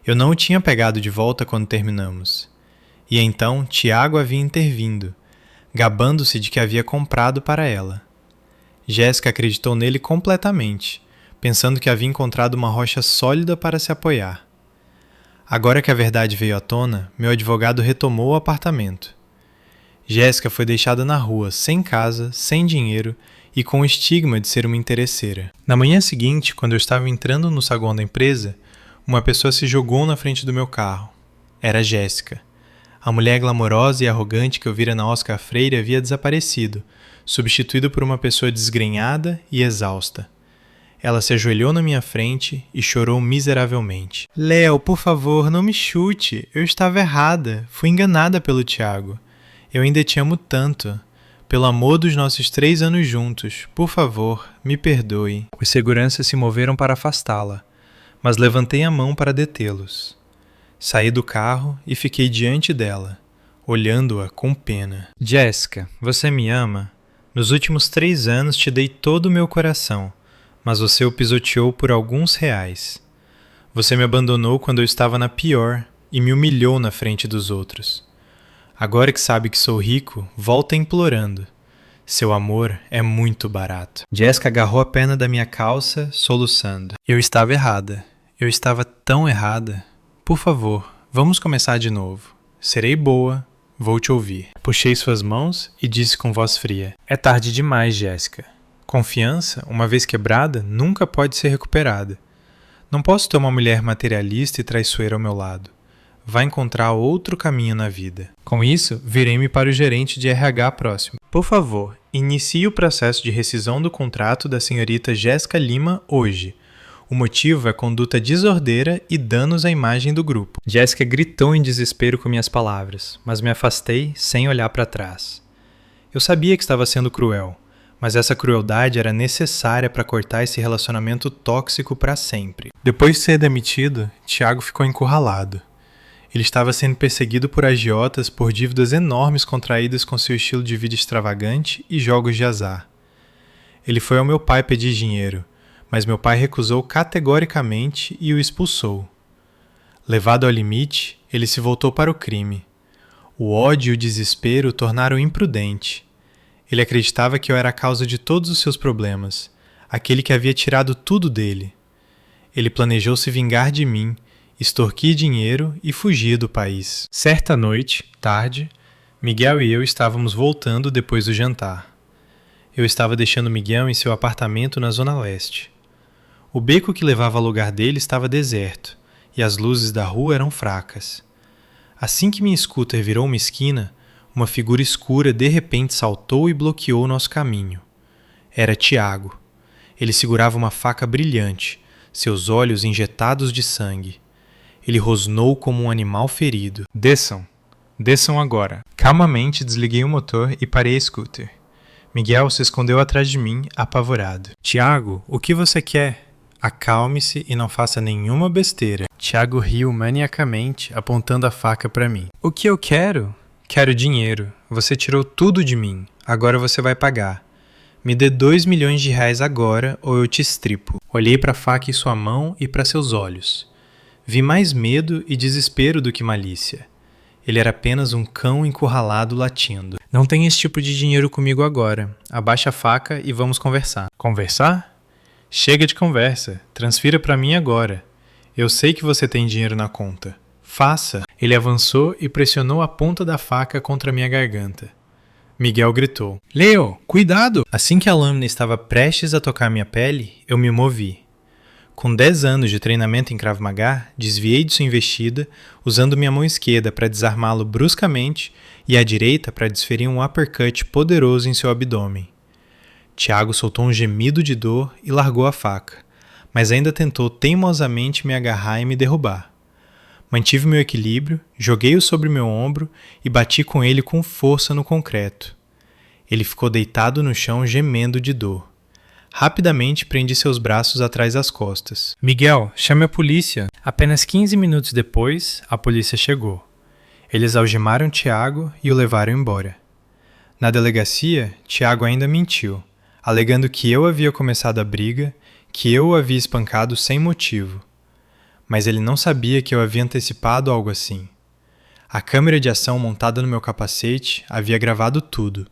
Eu não o tinha pegado de volta quando terminamos. E então Tiago havia intervindo, gabando-se de que havia comprado para ela. Jéssica acreditou nele completamente, pensando que havia encontrado uma rocha sólida para se apoiar. Agora que a verdade veio à tona, meu advogado retomou o apartamento. Jéssica foi deixada na rua, sem casa, sem dinheiro e com o estigma de ser uma interesseira. Na manhã seguinte, quando eu estava entrando no saguão da empresa, uma pessoa se jogou na frente do meu carro. Era Jéssica. A mulher glamourosa e arrogante que eu vira na Oscar Freire havia desaparecido, substituída por uma pessoa desgrenhada e exausta. Ela se ajoelhou na minha frente e chorou miseravelmente. Léo, por favor, não me chute. Eu estava errada. Fui enganada pelo Tiago. Eu ainda te amo tanto. Pelo amor dos nossos 3 anos juntos, por favor, me perdoe. Os seguranças se moveram para afastá-la, mas levantei a mão para detê-los. Saí do carro e fiquei diante dela, olhando-a com pena. Jéssica, você me ama? Nos últimos 3 anos te dei todo o meu coração, mas você o pisoteou por alguns reais. Você me abandonou quando eu estava na pior e me humilhou na frente dos outros. Agora que sabe que sou rico, volta implorando. Seu amor é muito barato. Jéssica agarrou a perna da minha calça, soluçando. Eu estava errada. Eu estava tão errada. Por favor, vamos começar de novo. Serei boa, vou te ouvir. Puxei suas mãos e disse com voz fria. É tarde demais, Jéssica. Confiança, uma vez quebrada, nunca pode ser recuperada. Não posso ter uma mulher materialista e traiçoeira ao meu lado. Vai encontrar outro caminho na vida. Com isso, virei-me para o gerente de RH próximo. Por favor, inicie o processo de rescisão do contrato da senhorita Jéssica Lima hoje. O motivo é conduta desordeira e danos à imagem do grupo. Jéssica gritou em desespero com minhas palavras, mas me afastei sem olhar para trás. Eu sabia que estava sendo cruel, mas essa crueldade era necessária para cortar esse relacionamento tóxico para sempre. Depois de ser demitido, Tiago ficou encurralado. Ele estava sendo perseguido por agiotas por dívidas enormes contraídas com seu estilo de vida extravagante e jogos de azar. Ele foi ao meu pai pedir dinheiro, mas meu pai recusou categoricamente e o expulsou. Levado ao limite, ele se voltou para o crime. O ódio e o desespero o tornaram imprudente. Ele acreditava que eu era a causa de todos os seus problemas, aquele que havia tirado tudo dele. Ele planejou se vingar de mim, extorquir dinheiro e fugir do país. Certa noite, tarde, Miguel e eu estávamos voltando depois do jantar. Eu estava deixando Miguel em seu apartamento na Zona Leste. O beco que levava ao lugar dele estava deserto, e as luzes da rua eram fracas. Assim que minha scooter virou uma esquina, uma figura escura de repente saltou e bloqueou nosso caminho. Era Tiago. Ele segurava uma faca brilhante, seus olhos injetados de sangue. Ele rosnou como um animal ferido. Desçam. Desçam agora. Calmamente desliguei o motor e parei a scooter. Miguel se escondeu atrás de mim, apavorado. Tiago, o que você quer? Acalme-se e não faça nenhuma besteira. Tiago riu maniacamente, apontando a faca para mim. O que eu quero? Quero dinheiro. Você tirou tudo de mim. Agora você vai pagar. Me dê 2 milhões de reais agora ou eu te estripo. Olhei para a faca em sua mão e para seus olhos. Vi mais medo e desespero do que malícia. Ele era apenas um cão encurralado latindo. Não tem esse tipo de dinheiro comigo agora. Abaixa a faca e vamos conversar. Conversar? Chega de conversa. Transfira para mim agora. Eu sei que você tem dinheiro na conta. Faça. Ele avançou e pressionou a ponta da faca contra minha garganta. Miguel gritou. Leo, cuidado! Assim que a lâmina estava prestes a tocar minha pele, eu me movi. Com 10 anos de treinamento em Krav Maga, desviei de sua investida, usando minha mão esquerda para desarmá-lo bruscamente e a direita para desferir um uppercut poderoso em seu abdômen. Tiago soltou um gemido de dor e largou a faca, mas ainda tentou teimosamente me agarrar e me derrubar. Mantive meu equilíbrio, joguei-o sobre meu ombro e bati com ele com força no concreto. Ele ficou deitado no chão gemendo de dor. Rapidamente prendi seus braços atrás das costas. Miguel, chame a polícia. Apenas 15 minutos depois, a polícia chegou. Eles algemaram Tiago e o levaram embora. Na delegacia, Tiago ainda mentiu, alegando que eu havia começado a briga, que eu o havia espancado sem motivo. Mas ele não sabia que eu havia antecipado algo assim. A câmera de ação montada no meu capacete havia gravado tudo,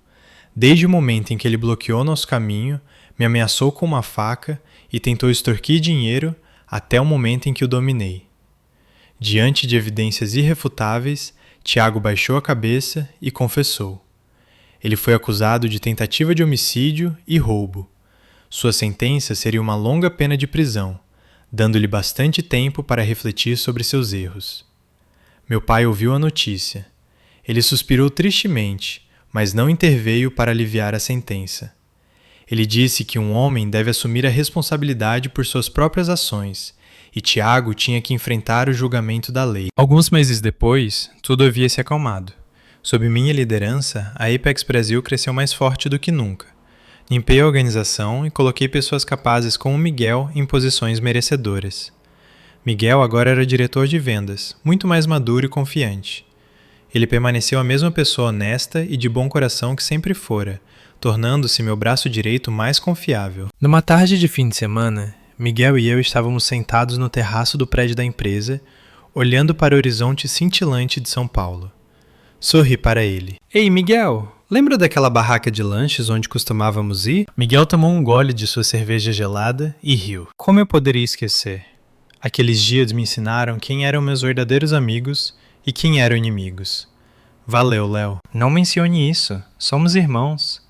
desde o momento em que ele bloqueou nosso caminho, me ameaçou com uma faca e tentou extorquir dinheiro até o momento em que o dominei. Diante de evidências irrefutáveis, Tiago baixou a cabeça e confessou. Ele foi acusado de tentativa de homicídio e roubo. Sua sentença seria uma longa pena de prisão, dando-lhe bastante tempo para refletir sobre seus erros. Meu pai ouviu a notícia. Ele suspirou tristemente, mas não interveio para aliviar a sentença. Ele disse que um homem deve assumir a responsabilidade por suas próprias ações, e Tiago tinha que enfrentar o julgamento da lei. Alguns meses depois, tudo havia se acalmado. Sob minha liderança, a Apex Brasil cresceu mais forte do que nunca. Limpei a organização e coloquei pessoas capazes como Miguel em posições merecedoras. Miguel agora era diretor de vendas, muito mais maduro e confiante. Ele permaneceu a mesma pessoa honesta e de bom coração que sempre fora, tornando-se meu braço direito mais confiável. Numa tarde de fim de semana, Miguel e eu estávamos sentados no terraço do prédio da empresa, olhando para o horizonte cintilante de São Paulo. Sorri para ele. Ei, Miguel, lembra daquela barraca de lanches onde costumávamos ir? Miguel tomou um gole de sua cerveja gelada e riu. Como eu poderia esquecer? Aqueles dias me ensinaram quem eram meus verdadeiros amigos e quem eram inimigos. Valeu, Léo. Não mencione isso. Somos irmãos.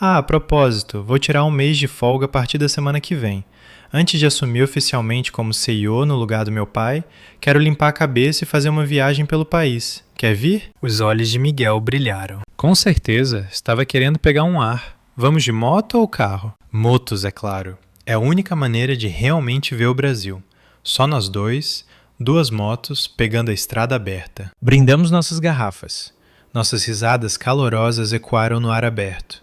Ah, a propósito, vou tirar um mês de folga a partir da semana que vem. Antes de assumir oficialmente como CEO no lugar do meu pai, quero limpar a cabeça e fazer uma viagem pelo país. Quer vir? Os olhos de Miguel brilharam. Com certeza, estava querendo pegar um ar. Vamos de moto ou carro? Motos, é claro. É a única maneira de realmente ver o Brasil. Só nós dois, 2 motos, pegando a estrada aberta. Brindamos nossas garrafas. Nossas risadas calorosas ecoaram no ar aberto.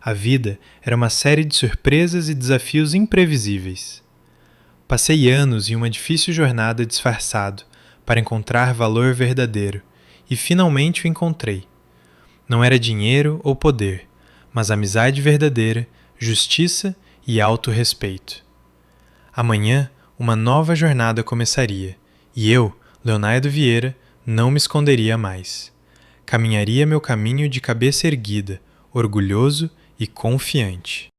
A vida era uma série de surpresas e desafios imprevisíveis. Passei anos em uma difícil jornada disfarçado para encontrar valor verdadeiro, e finalmente o encontrei. Não era dinheiro ou poder, mas amizade verdadeira, justiça e autorrespeito. Amanhã, uma nova jornada começaria, e eu Leonáido Vieira não me esconderia mais. Caminharia meu caminho de cabeça erguida, orgulhoso e confiante.